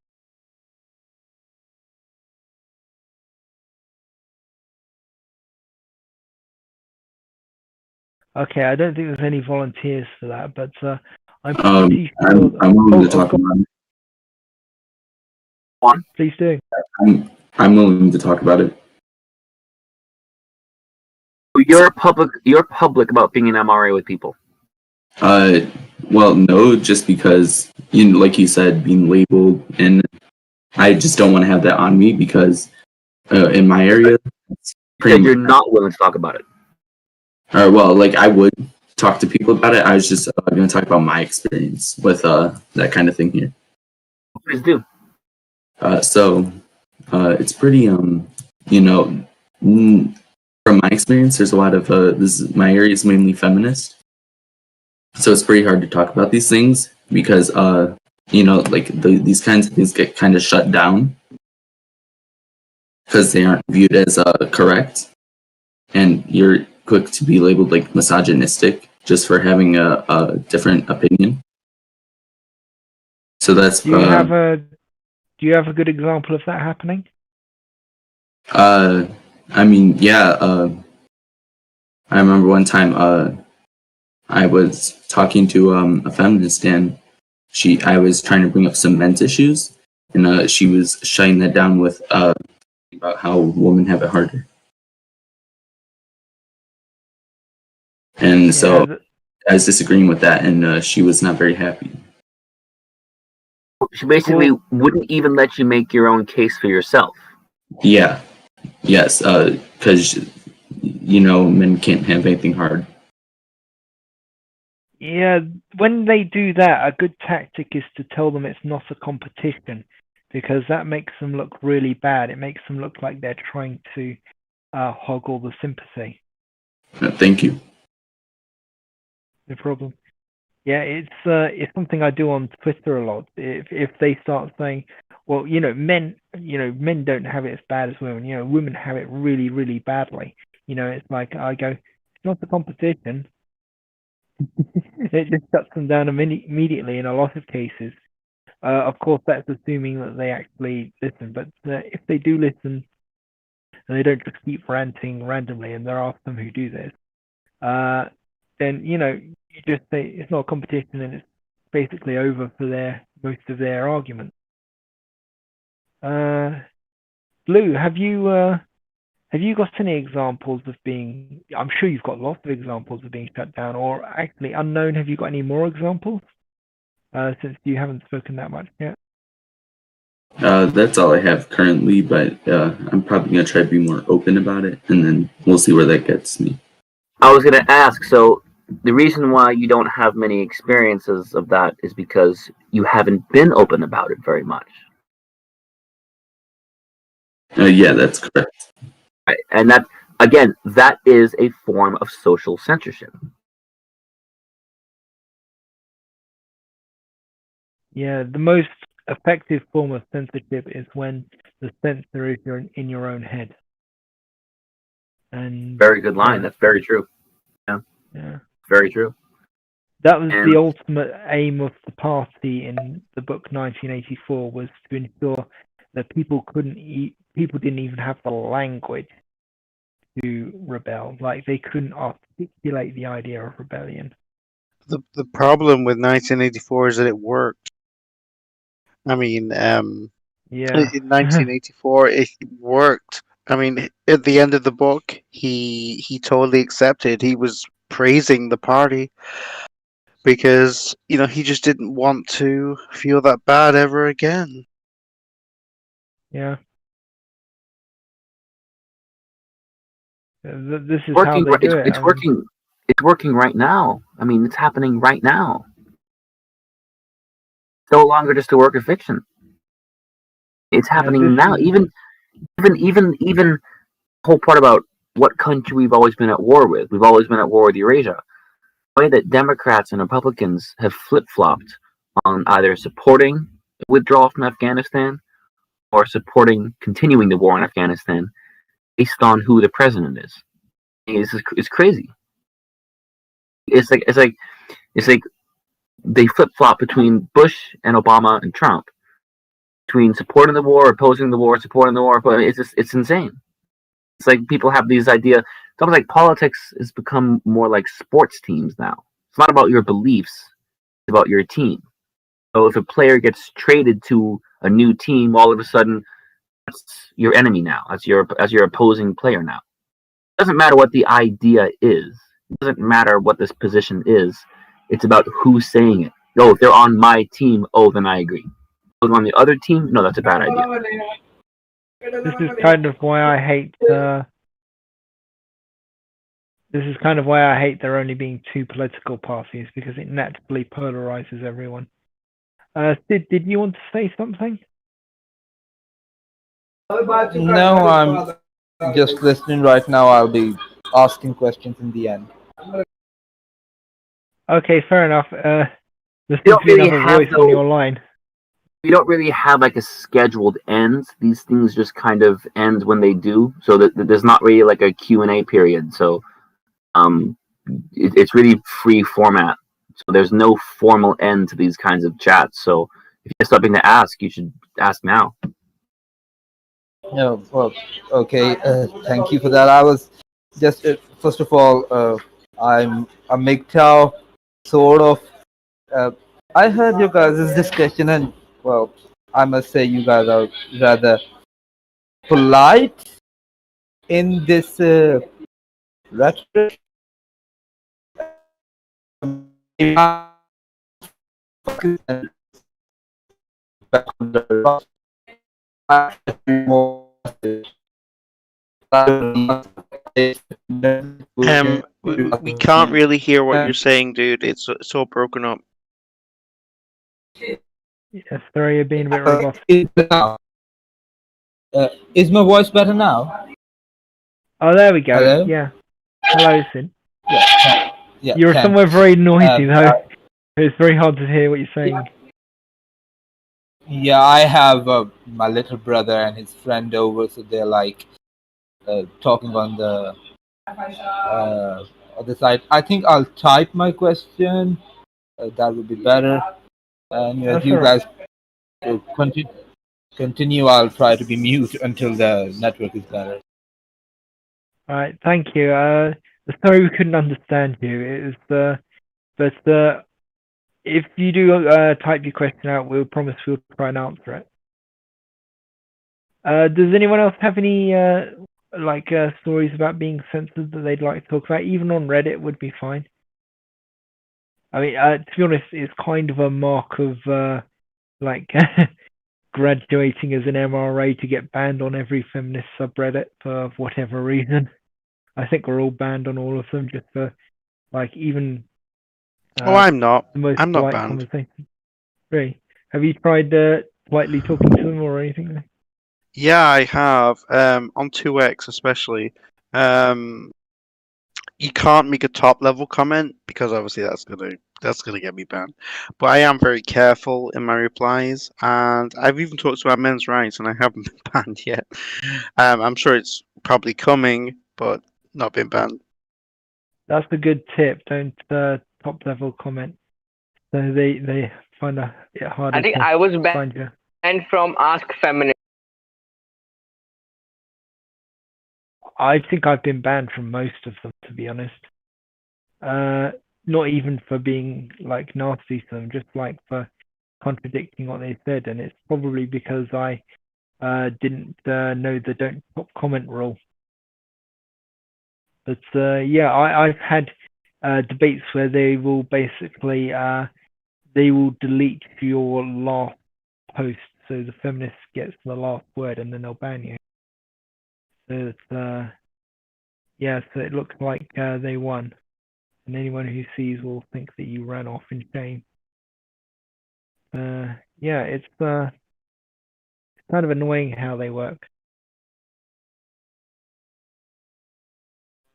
Speaker 2: Okay, I don't think there's any volunteers for that, but I'm pretty sure.
Speaker 4: I'm willing to talk about it.
Speaker 1: On?
Speaker 2: Please do.
Speaker 4: I'm willing to talk about it.
Speaker 1: you're public about being an MRA with people.
Speaker 4: Well, no, just because like you said, being labeled, and I just don't want to have that on me because in my area, it's pretty
Speaker 1: You're not willing to talk about it.
Speaker 4: well, like I would talk to people about it. I was just going to talk about my experience with that kind of thing here.
Speaker 1: Please do.
Speaker 4: So it's pretty from my experience, there's a lot of my area is mainly feminist, so it's pretty hard to talk about these things because like these kinds of things get kind of shut down because they aren't viewed as correct, and you're quick to be labeled like misogynistic just for having a different opinion. So that's
Speaker 2: Do you have a good example of that happening?
Speaker 4: I mean, yeah. I remember one time I was talking to a feminist, and I was trying to bring up some men's issues, and she was shutting that down with about how women have it harder. And so I was disagreeing with that, and she was not very happy.
Speaker 1: She basically wouldn't even let you make your own case for yourself.
Speaker 4: Yeah. Yes. Because men can't have anything hard.
Speaker 2: Yeah, when they do that, a good tactic is to tell them it's not a competition, because that makes them look really bad. It makes them look like they're trying to hog all the sympathy.
Speaker 4: Thank you.
Speaker 2: No problem. Yeah, it's something I do on Twitter a lot. If they start saying, well, men don't have it as bad as women. Women have it really, really badly. It's like I go, it's not a competition. It just shuts them down immediately in a lot of cases. Of course, that's assuming that they actually listen. But if they do listen and they don't just keep ranting randomly, and there are some who do this, then you just say it's not a competition, and it's basically over for most of their arguments. Blue, have you got any examples of being? I'm sure you've got lots of examples of being shut down, or actually Unknown. Have you got any more examples? Since you haven't spoken that much yet.
Speaker 4: That's all I have currently, but I'm probably gonna try to be more open about it, and then we'll see where that gets me.
Speaker 1: I was gonna ask, so the reason why you don't have many experiences of that is because you haven't been open about it very much.
Speaker 4: Yeah, that's correct.
Speaker 1: Right. And that is a form of social censorship.
Speaker 2: Yeah, the most effective form of censorship is when the censor is in your own head. And
Speaker 1: very good line. That's very true.
Speaker 2: Yeah.
Speaker 1: Very true.
Speaker 2: That was the ultimate aim of the party in the book 1984, was to ensure that people didn't even have the language to rebel. Like, they couldn't articulate the idea of rebellion.
Speaker 3: The problem with 1984 is that it worked. I mean,
Speaker 2: yeah.
Speaker 3: In 1984, it worked. I mean, at the end of the book, he totally accepted. He was praising the party because he just didn't want to feel that bad ever again.
Speaker 2: Yeah. This is
Speaker 1: working,
Speaker 2: how they do it.
Speaker 1: It's working. It's working right now. I mean, it's happening right now. It's no longer just a work of fiction. It's happening now. Even the whole part about what country we've always been at war with. We've always been at war with Eurasia. The way that Democrats and Republicans have flip-flopped on either supporting withdrawal from Afghanistan or supporting continuing the war in Afghanistan based on who the president is. It's crazy. It's like they flip-flop between Bush and Obama and Trump, between supporting the war, opposing the war, supporting the war. But it's insane. It's like people have these ideas. It's almost like politics has become more like sports teams now. It's not about your beliefs; it's about your team. So if a player gets traded to a new team, all of a sudden, that's your enemy now. As your opposing player now. doesn't matter what the idea is. It doesn't matter what this position is. It's about who's saying it. Oh, if they're on my team, oh, then I agree. If they're on the other team, no, that's a bad idea.
Speaker 2: This is kind of why I hate. This is kind of why I hate there only being two political parties, because it naturally polarizes everyone. Sid, did you want to say something?
Speaker 5: No, I'm just listening right now. I'll be asking questions in the end.
Speaker 2: Okay, fair enough. There
Speaker 1: You
Speaker 2: seems
Speaker 1: don't
Speaker 2: to be
Speaker 1: really
Speaker 2: another
Speaker 1: have
Speaker 2: voice on your line.
Speaker 1: We don't really have like a scheduled end. These things just kind of end when they do. So that there's not really like a Q&A period. So it's really free format. So there's no formal end to these kinds of chats. So if you have something to ask, you should ask now.
Speaker 5: No, well, okay. Thank you for that. I was just first of all, I'm a MGTOW, sort of. I heard you guys' discussion, and well, I must say you guys are rather polite in this rhetoric.
Speaker 3: We can't really hear what you're saying, dude. It's all broken up.
Speaker 2: Yes, sorry, you're being a bit robust.
Speaker 5: Is my voice better now?
Speaker 2: Oh, there we go.
Speaker 5: Hello?
Speaker 2: Yeah. Hello, Sid.
Speaker 5: Yeah,
Speaker 2: You're
Speaker 5: thanks.
Speaker 2: somewhere very noisy, though. It's very hard to hear what you're saying.
Speaker 5: Yeah, I have my little brother and his friend over, so they're like talking on the other side. I think I'll type my question. That would be better. And as
Speaker 2: That's
Speaker 5: you
Speaker 2: all right.
Speaker 5: guys continue, I'll try to be mute until the network is better.
Speaker 2: All right, thank you. Sorry we couldn't understand you. It was, but if you do type your question out, we'll promise we'll try and answer it. Does anyone else have any stories about being censored that they'd like to talk about? Even on Reddit would be fine. I mean, to be honest, it's kind of a mark of graduating as an MRA to get banned on every feminist subreddit for whatever reason. I think we're all banned on all of them just for even.
Speaker 3: Oh, I'm not.
Speaker 2: The most
Speaker 3: I'm not
Speaker 2: polite
Speaker 3: banned.
Speaker 2: conversation. Really? Have you tried politely talking to them or anything?
Speaker 3: Yeah, I have. On 2x especially. You can't make a top level comment because obviously that's gonna get me banned. But I am very careful in my replies, and I've even talked about men's rights, and I haven't been banned yet. I'm sure it's probably coming, but not been banned.
Speaker 2: That's a good tip. Don't top level comment. So they find it harder.
Speaker 6: I think
Speaker 2: to
Speaker 6: I was
Speaker 2: find you.
Speaker 6: banned from Ask Feminist.
Speaker 2: I think I've been banned from most of them, to be honest. Not even for being like nasty to them, just like for contradicting what they said, and it's probably because I didn't know the don't top comment rule. But yeah, I've had debates where they will basically they will delete your last post, so the feminist gets the last word, and then they'll ban you. So it's yeah, so it looks like they won, and anyone who sees will think that you ran off in shame. Yeah, it's kind of annoying how they work.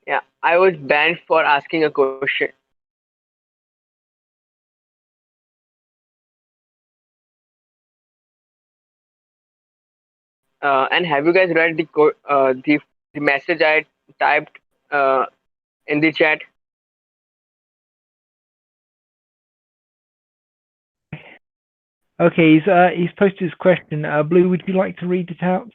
Speaker 6: Yeah, I was banned for asking a question. And have you guys read the message I typed in the chat?
Speaker 2: Okay, he's posted his question. Blue, would you like to read it out?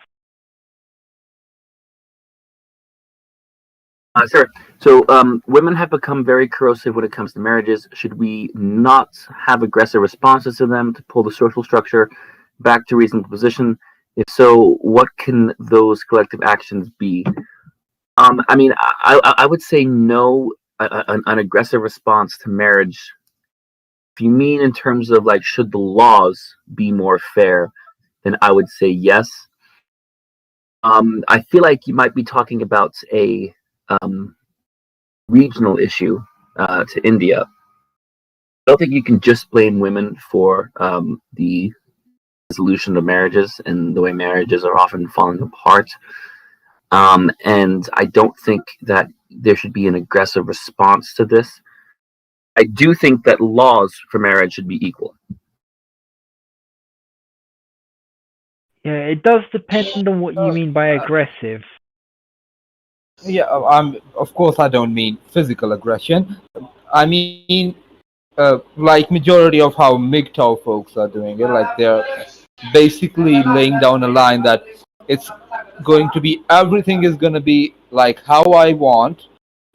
Speaker 1: Sure. So women have become very corrosive when it comes to marriages. Should we not have aggressive responses to them to pull the social structure back to reasonable position? If so, what can those collective actions be? I mean, I would say no. An aggressive response to marriage. If you mean in terms of like, should the laws be more fair, then I would say yes. I feel like you might be talking about a regional issue to India. I don't think you can just blame women for the dissolution of marriages and the way marriages are often falling apart. And I don't think that there should be an aggressive response to this. I do think that laws for marriage should be equal.
Speaker 2: Yeah, it does depend on what you mean by aggressive.
Speaker 5: Yeah, of course I don't mean physical aggression. I mean, like majority of how MGTOW folks are doing it, like they're basically laying down a line that it's going to be, everything is going to be like how I want,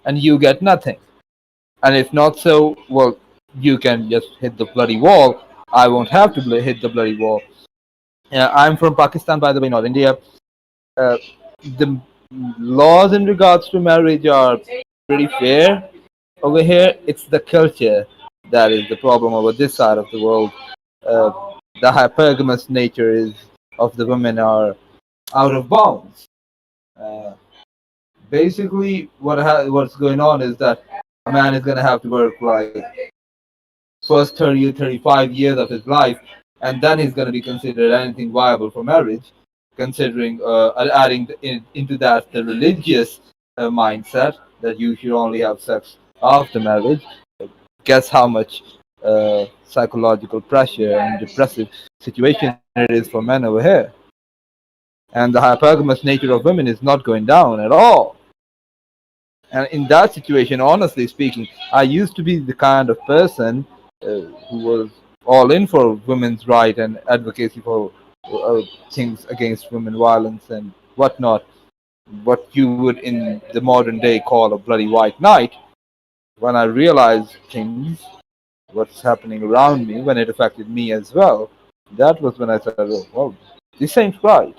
Speaker 5: and you get nothing. And if not so, well, you can just hit the bloody wall. I won't have to hit the bloody wall. I'm from Pakistan, by the way, not India. The laws in regards to marriage are pretty fair. Over here, it's the culture that is the problem over this side of the world. The hypergamous nature of the women are out of bounds. Basically, what's going on is that a man is going to have to work like first 30 or 35 years of his life, and then he's going to be considered anything viable for marriage, considering adding into that the religious mindset that you should only have sex after marriage. Guess how much psychological pressure and depressive situation it is for men over here. And the hypergamous nature of women is not going down at all. And in that situation, honestly speaking, I used to be the kind of person who was all in for women's right and advocacy for things against women violence and whatnot. What you would in the modern day call a bloody white knight. When I realized things, what's happening around me, when it affected me as well, that was when I said, oh, well, this ain't right.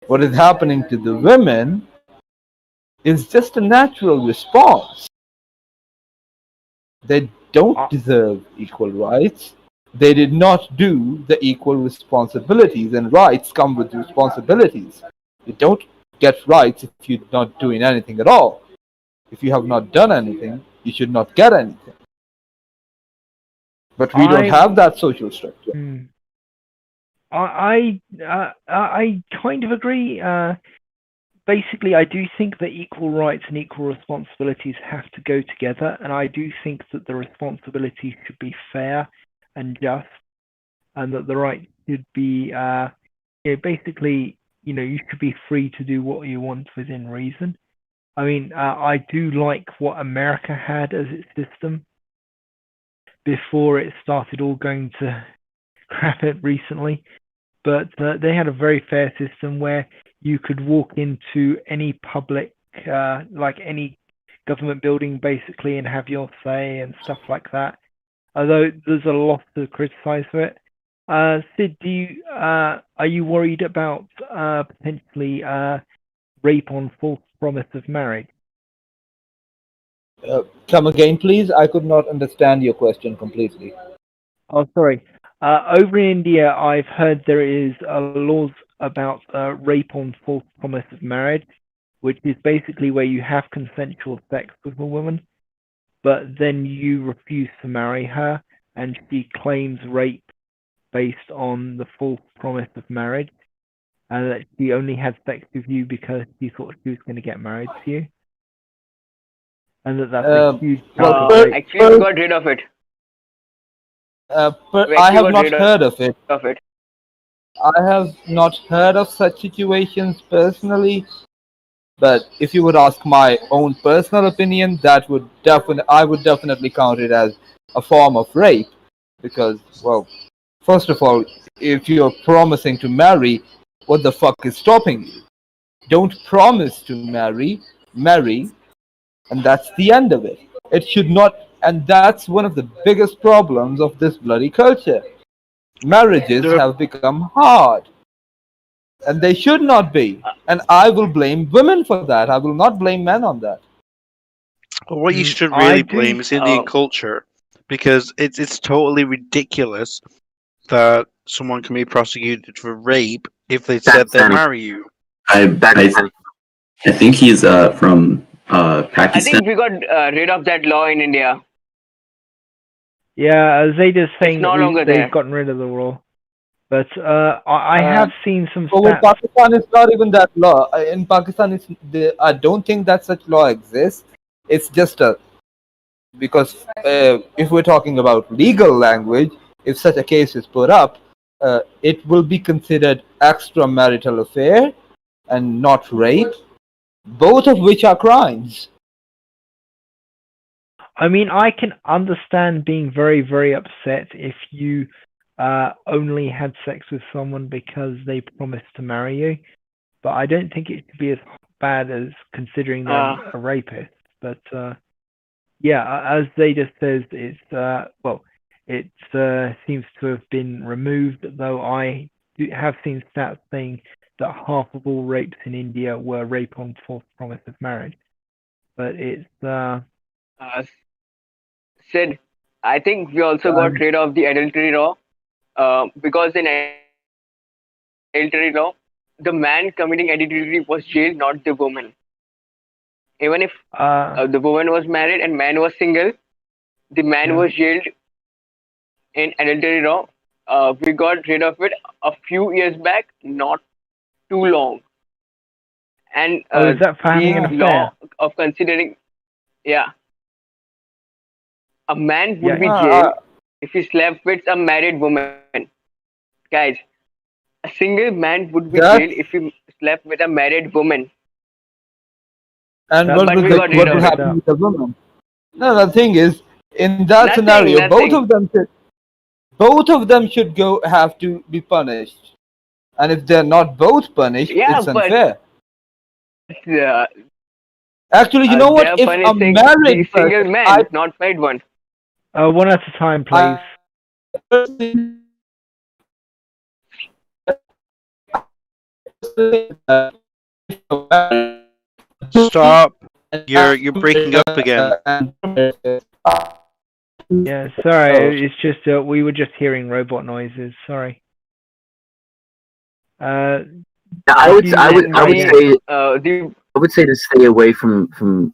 Speaker 5: What is happening to the women is just a natural response. They don't deserve equal rights. They did not do the equal responsibilities, and rights come with responsibilities. You don't get rights if you're not doing anything at all. If you have not done anything, you should not get anything. But we don't have that social structure.
Speaker 2: I kind of agree. Basically, I do think that equal rights and equal responsibilities have to go together, and I do think that the responsibility should be fair and just, and that the rights should be, basically, you should be free to do what you want within reason. I mean, I do like what America had as its system before it started all going to crap it recently, but they had a very fair system where you could walk into any public, like any government building basically, and have your say and stuff like that. Although there's a lot to criticize for it. Sid, are you worried about potentially rape on false promise of marriage?
Speaker 5: Come again, please. I could not understand your question completely.
Speaker 2: Oh, sorry. Over in India, I've heard there is laws about rape on false promise of marriage, which is basically where you have consensual sex with a woman, but then you refuse to marry her, and she claims rape based on the false promise of marriage, and that she only had sex with you because she thought she was going to get married to you. And that's a huge
Speaker 6: actually, we got rid of it.
Speaker 5: I have not heard of it. I have not heard of such situations personally, but if you would ask my own personal opinion, that would I would definitely count it as a form of rape, because, well, first of all, if you're promising to marry, what the fuck is stopping you? Don't promise to marry, and that's the end of it. It should not, and that's one of the biggest problems of this bloody culture. Marriages have become hard. and they should not be. And I will blame women for that. I will not blame men on that.
Speaker 3: Well, what you
Speaker 2: Mm,
Speaker 3: should
Speaker 2: I
Speaker 3: really
Speaker 2: do-
Speaker 3: blame is Indian culture, because it's totally ridiculous that someone can be prosecuted for rape if they said they'll
Speaker 1: Pakistani.
Speaker 3: marry you.
Speaker 4: I
Speaker 1: Pakistani.
Speaker 4: think he's from
Speaker 6: I
Speaker 4: Pakistan.
Speaker 6: think we got rid of that law in India.
Speaker 2: Yeah, Zayda's saying
Speaker 6: no
Speaker 2: that
Speaker 6: longer
Speaker 2: they've
Speaker 6: there.
Speaker 2: gotten rid of the law. But I have seen some
Speaker 5: Over
Speaker 2: stats.
Speaker 5: Pakistan, it's not even that law. In Pakistan, I don't think that such law exists. It's just because if we're talking about legal language, if such a case is put up, it will be considered extramarital affair and not rape, both of which are crimes.
Speaker 2: I mean, I can understand being very, very upset if you only had sex with someone because they promised to marry you. But I don't think it should be as bad as considering them a rapist. But yeah, as Zayda says, it seems to have been removed, though I have seen stats saying that half of all rapes in India were rape on false promise of marriage. But it's
Speaker 6: Sid, I think we also got rid of the adultery law because in adultery law, the man committing adultery was jailed, not the woman. Even if the woman was married and man was single, the man was jailed in adultery law. We got rid of it a few years back, not too long. And
Speaker 2: is that for having an
Speaker 6: the
Speaker 2: affair?
Speaker 6: law of considering, a man would be
Speaker 5: Yeah.
Speaker 6: jailed if he slept with a married woman. Guys, a single man would be jailed if he slept with a married woman.
Speaker 5: And
Speaker 2: But
Speaker 5: what
Speaker 6: we got rid
Speaker 5: will
Speaker 6: of it.
Speaker 5: happen with the woman? No, the thing is, in that scenario, both of them should have to be punished. And if they're not both punished, it's unfair. Actually, you know what? If a married
Speaker 6: single man, not married one.
Speaker 2: One at a time, please.
Speaker 3: Stop. You're breaking up again.
Speaker 2: Yeah, sorry. It's just we were just hearing robot noises. Sorry.
Speaker 1: I would say to stay away from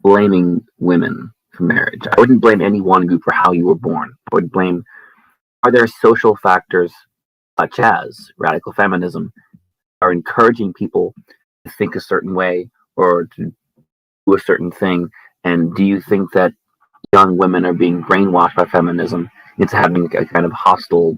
Speaker 1: blaming women for marriage. I wouldn't blame any one group for how you were born. I would blame, are there social factors such as radical feminism are encouraging people to think a certain way or to do a certain thing, and do you think that young women are being brainwashed by feminism into having a kind of hostile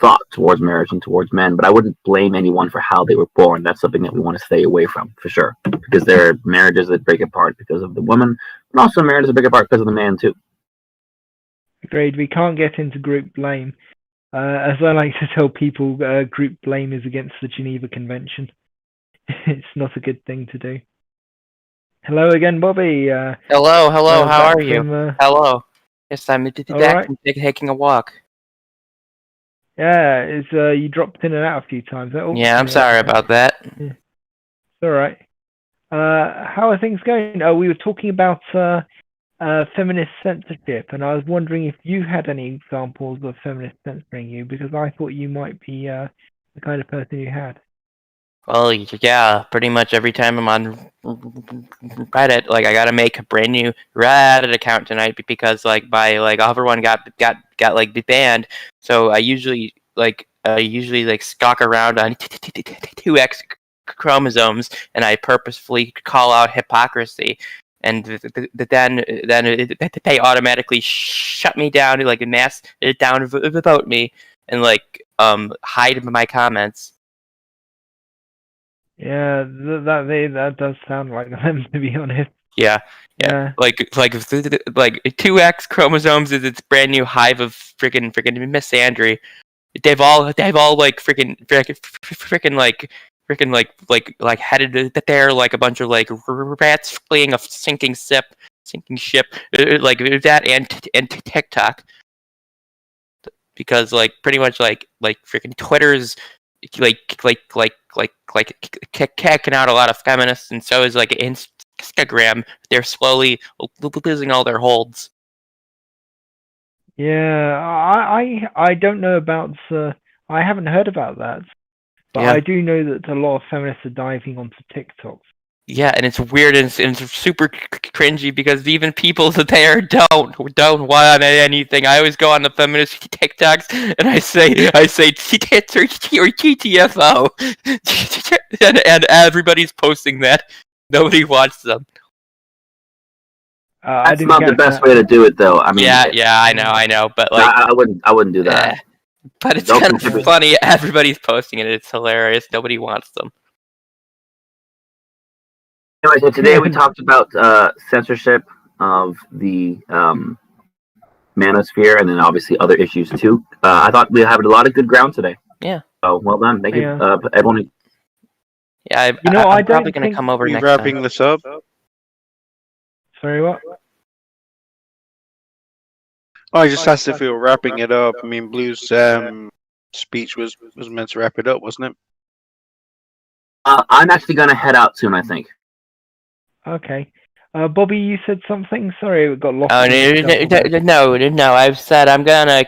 Speaker 1: thought towards marriage and towards men? But I wouldn't blame anyone for how they were born. That's something that we want to stay away from, for sure, because there are marriages that break apart because of the woman, and also marriages that break apart because of the man too.
Speaker 2: Agreed. We can't get into group blame. As I like to tell people, group blame is against the Geneva Convention. It's not a good thing to do. Hello again, Bobby.
Speaker 7: Hello, how are you?
Speaker 2: From,
Speaker 7: hello. Yes, I'm back
Speaker 2: right.
Speaker 7: from taking a walk.
Speaker 2: Yeah, you dropped in and out a few times.
Speaker 7: Yeah, I'm sorry about that.
Speaker 2: Yeah. It's alright. How are things going? We were talking about feminist censorship, and I was wondering if you had any examples of feminists censoring you, because I thought you might be the kind of person you had.
Speaker 7: Well, yeah, pretty much every time I'm on Reddit, like I gotta make a brand new Reddit account tonight because everyone got like banned. So I usually stalk around on 2X chromosomes, and I purposefully call out hypocrisy. And then they automatically shut me down, like mass it down, vote me, and hide my comments.
Speaker 2: Yeah, that does sound like them, to be honest.
Speaker 7: Yeah. Like 2X chromosomes is its brand new hive of freaking misandry. They've all like headed there like a bunch of like rats fleeing a sinking ship, like that and TikTok, because like pretty much like freaking Twitter's kicking out a lot of feminists, and so is like Instagram. They're slowly losing all their holds.
Speaker 2: Yeah, I don't know about. I haven't heard about that, but
Speaker 7: Yeah.
Speaker 2: I do know that a lot of feminists are diving onto TikTok.
Speaker 7: Yeah, and it's weird and it's super cringy because even people there don't want anything. I always go on the feminist TikToks and I say tits or TTFO, and everybody's posting that. Nobody wants them.
Speaker 2: I
Speaker 1: That's
Speaker 2: didn't
Speaker 1: not the
Speaker 2: get
Speaker 1: best
Speaker 2: that.
Speaker 1: way to do it, though. I mean,
Speaker 7: Yeah, I know, but like,
Speaker 1: I wouldn't do that.
Speaker 7: but it's
Speaker 1: Don't
Speaker 7: kind of
Speaker 1: contribute.
Speaker 7: funny. Everybody's posting it. It's hilarious. Nobody wants them.
Speaker 1: Anyway, so today we talked about censorship of the manosphere, and then obviously other issues too. I thought we had a lot of good ground today.
Speaker 7: Yeah.
Speaker 1: So well done. Thank you,
Speaker 2: Yeah.
Speaker 1: everyone.
Speaker 7: Yeah,
Speaker 2: I
Speaker 7: I'm
Speaker 2: don't
Speaker 7: probably gonna
Speaker 2: think
Speaker 7: come over
Speaker 3: Are you
Speaker 7: next
Speaker 3: wrapping
Speaker 7: time.
Speaker 3: this up?
Speaker 2: Sorry, what?
Speaker 3: Oh, I just asked if we were wrapping it up. I mean, Blue's speech was meant to wrap it up, wasn't it?
Speaker 1: I'm actually gonna head out soon. I think.
Speaker 2: Okay. Bobby, you said something. Sorry, we got lost.
Speaker 7: Oh
Speaker 2: in the shuffle.
Speaker 7: no! I've said I'm gonna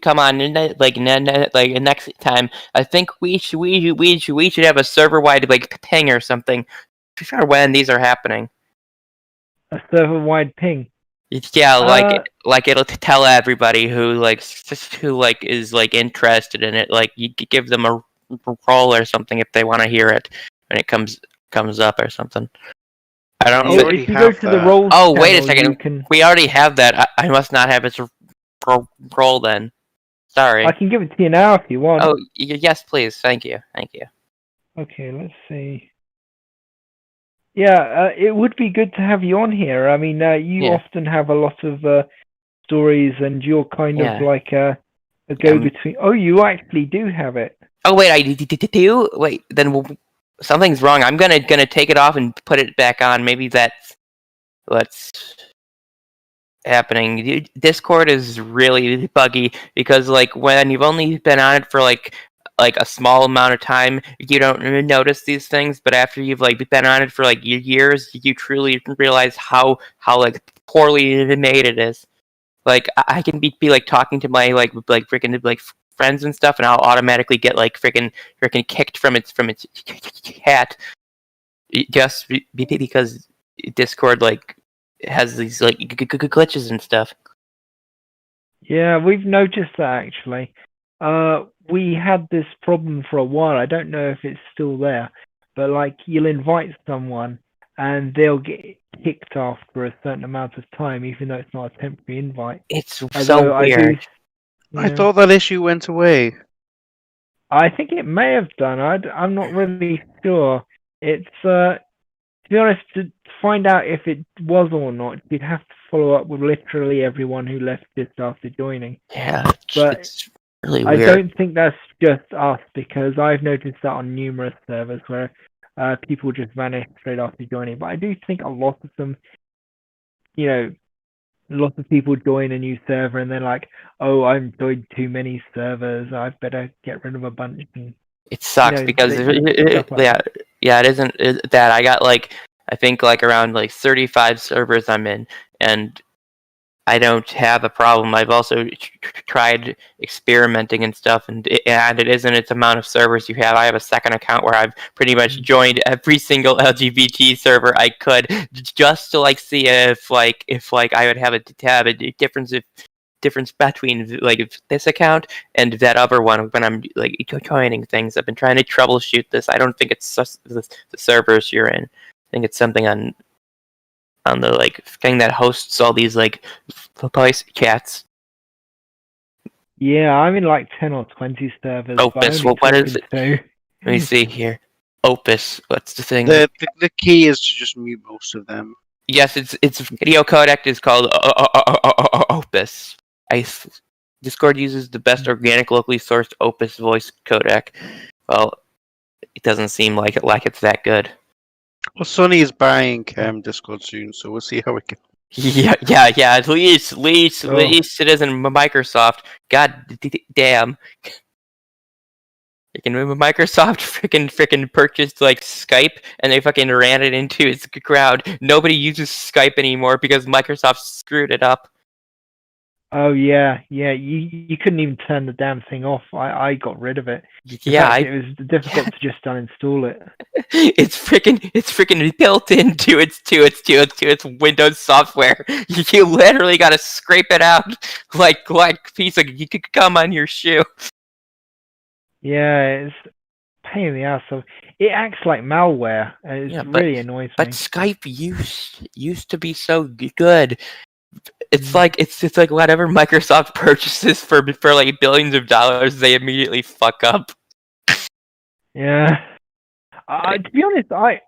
Speaker 7: come on like next time. I think we should have a server wide like ping or something. Sure, when these are happening.
Speaker 2: A server-wide ping.
Speaker 7: Yeah,
Speaker 2: Uh,
Speaker 7: like it'll tell everybody who is like interested in it. Like you could give them a roll or something if they want to hear it when it comes up or something. I don't.
Speaker 3: You
Speaker 2: Oh,
Speaker 3: already
Speaker 2: if you go
Speaker 3: have
Speaker 2: to the
Speaker 3: that.
Speaker 2: roles
Speaker 7: Oh, wait a
Speaker 2: channel,
Speaker 7: second.
Speaker 2: you can.
Speaker 7: We already have that. I must not have its roll then. Sorry.
Speaker 2: I can give it to you now if you want.
Speaker 7: Oh, yes, please. Thank you.
Speaker 2: Okay, let's see. Yeah, it would be good to have you on here. I mean, you
Speaker 7: Yeah.
Speaker 2: often have a lot of stories, and you're kind
Speaker 7: Yeah.
Speaker 2: of like a go-between. Oh, you actually do have it.
Speaker 7: Oh wait, I do. Wait, then something's wrong. I'm gonna take it off and put it back on. Maybe that's what's happening. Discord is really buggy because like when you've only been on it for like a small amount of time, you don't notice these things. But after you've like been on it for like years, you truly realize how like poorly made it is. Like I can be like talking to my like freaking like friends and stuff, and I'll automatically get like freaking kicked from its chat just because Discord like has these like glitches and stuff.
Speaker 2: Yeah, we've noticed that actually. We had this problem for a while. I don't know if it's still there, but like you'll invite someone and they'll get kicked after a certain amount of time, even though it's not a temporary invite.
Speaker 7: It's so
Speaker 2: Although
Speaker 7: weird.
Speaker 3: I thought that issue went away.
Speaker 2: I think it may have done. I'm not really sure. It's to be honest, to find out if it was or not, you'd have to follow up with literally everyone who left just after joining.
Speaker 7: Yeah,
Speaker 2: But
Speaker 7: it's really
Speaker 2: I
Speaker 7: weird.
Speaker 2: don't think that's just us, because I've noticed that on numerous servers where people just vanish straight after joining. But I do think a lot of them, lots of people join a new server and they're like, "Oh, I've joined too many servers. I've better get rid of a bunch." And
Speaker 7: It sucks because
Speaker 2: stuff like
Speaker 7: it isn't that I got like I think like around like 35 servers I'm in, and I don't have a problem. I've also tried experimenting and stuff, and it isn't its amount of servers you have. I have a second account where I've pretty much joined every single LGBT server I could, just to like see if I would have a difference between like this account and that other one when I'm like joining things. I've been trying to troubleshoot this. I don't think it's just the servers you're in. I think it's something on the like thing that hosts all these like voice chats.
Speaker 2: Yeah, I'm in like 10 or 20 servers.
Speaker 7: Opus,
Speaker 2: but
Speaker 7: what is it?
Speaker 2: two.
Speaker 7: Let me see here. Opus, what's the thing?
Speaker 3: The key is to just mute most of them.
Speaker 7: Yes, its video codec is called Opus. Discord uses the best organic locally sourced Opus voice codec. Well, it doesn't seem like it's that good.
Speaker 3: Well, Sony is buying Discord soon, so we'll see how it goes.
Speaker 7: Yeah. At least it isn't Microsoft. God damn. Freaking when Microsoft freaking purchased like Skype and they fucking ran it into its crowd. Nobody uses Skype anymore because Microsoft screwed it up.
Speaker 2: Oh yeah. You couldn't even turn the damn thing off. I got rid of it. In
Speaker 7: Yeah,
Speaker 2: fact, it was difficult to just uninstall it.
Speaker 7: it's freaking built into its Windows software. You literally gotta scrape it out like piece of you could come on your shoe.
Speaker 2: Yeah, it's a pain in the ass. So it acts like malware. And
Speaker 7: Yeah,
Speaker 2: it really annoys
Speaker 7: But
Speaker 2: me.
Speaker 7: Skype used to be so good. It's like it's like whatever Microsoft purchases for like billions of dollars, they immediately fuck up.
Speaker 2: Yeah. To be honest, I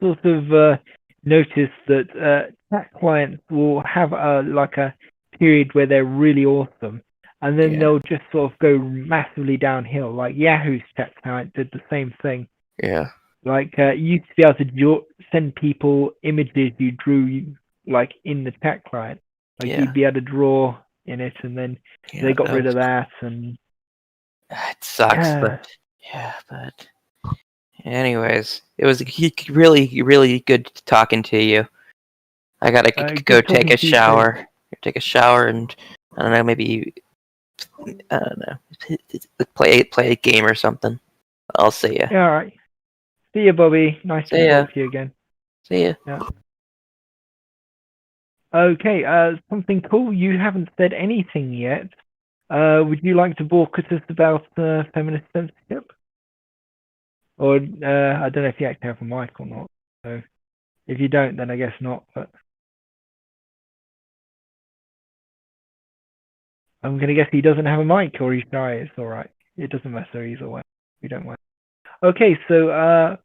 Speaker 2: sort of noticed that chat clients will have like a period where they're really awesome, and then
Speaker 7: Yeah.
Speaker 2: they'll just sort of go massively downhill. Like Yahoo's chat client did the same thing.
Speaker 7: Yeah.
Speaker 2: Like you used to be able to send people images you drew, like in the chat client. Like
Speaker 7: Yeah.
Speaker 2: you'd be able to draw in it, and then they got rid of that. And
Speaker 7: it sucks,
Speaker 2: yeah.
Speaker 7: but anyways, it was really good talking to you. I gotta
Speaker 2: Good
Speaker 7: go
Speaker 2: talking
Speaker 7: take a
Speaker 2: to you too.
Speaker 7: shower. Take a shower and I don't know, maybe I don't know, play a game or something. I'll see ya.
Speaker 2: Yeah, all right. See you, Bobby. Nice
Speaker 7: See
Speaker 2: to
Speaker 7: ya.
Speaker 2: talk to you again.
Speaker 7: See ya.
Speaker 2: Yeah. Okay, something cool. You haven't said anything yet. Would you like to broadcast us about feminist censorship? Or I don't know if you actually have a mic or not. So if you don't, then I guess not. But I'm gonna guess he doesn't have a mic, or he's shy. It's all right. It doesn't matter either way. We don't mind. Okay, so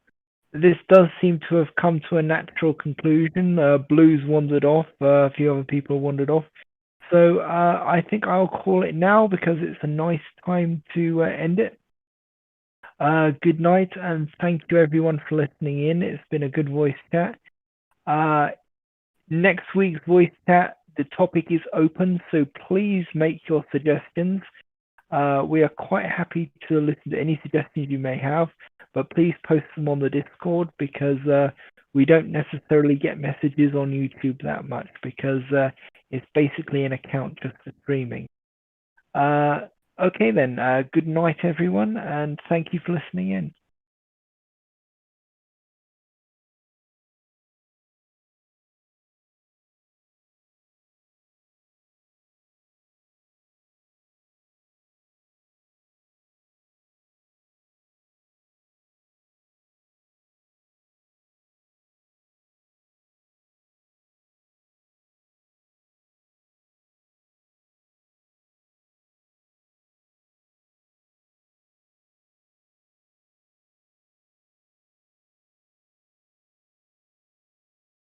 Speaker 2: this does seem to have come to a natural conclusion. Blues wandered off. A few other people wandered off. So I think I'll call it now because it's a nice time to end it. Good night and thank you everyone for listening in. It's been a good voice chat. Next week's voice chat, the topic is open, so please make your suggestions. We are quite happy to listen to any suggestions you may have, but please post them on the Discord because we don't necessarily get messages on YouTube that much because it's basically an account just for streaming. Okay then, good night everyone, and thank you for listening in.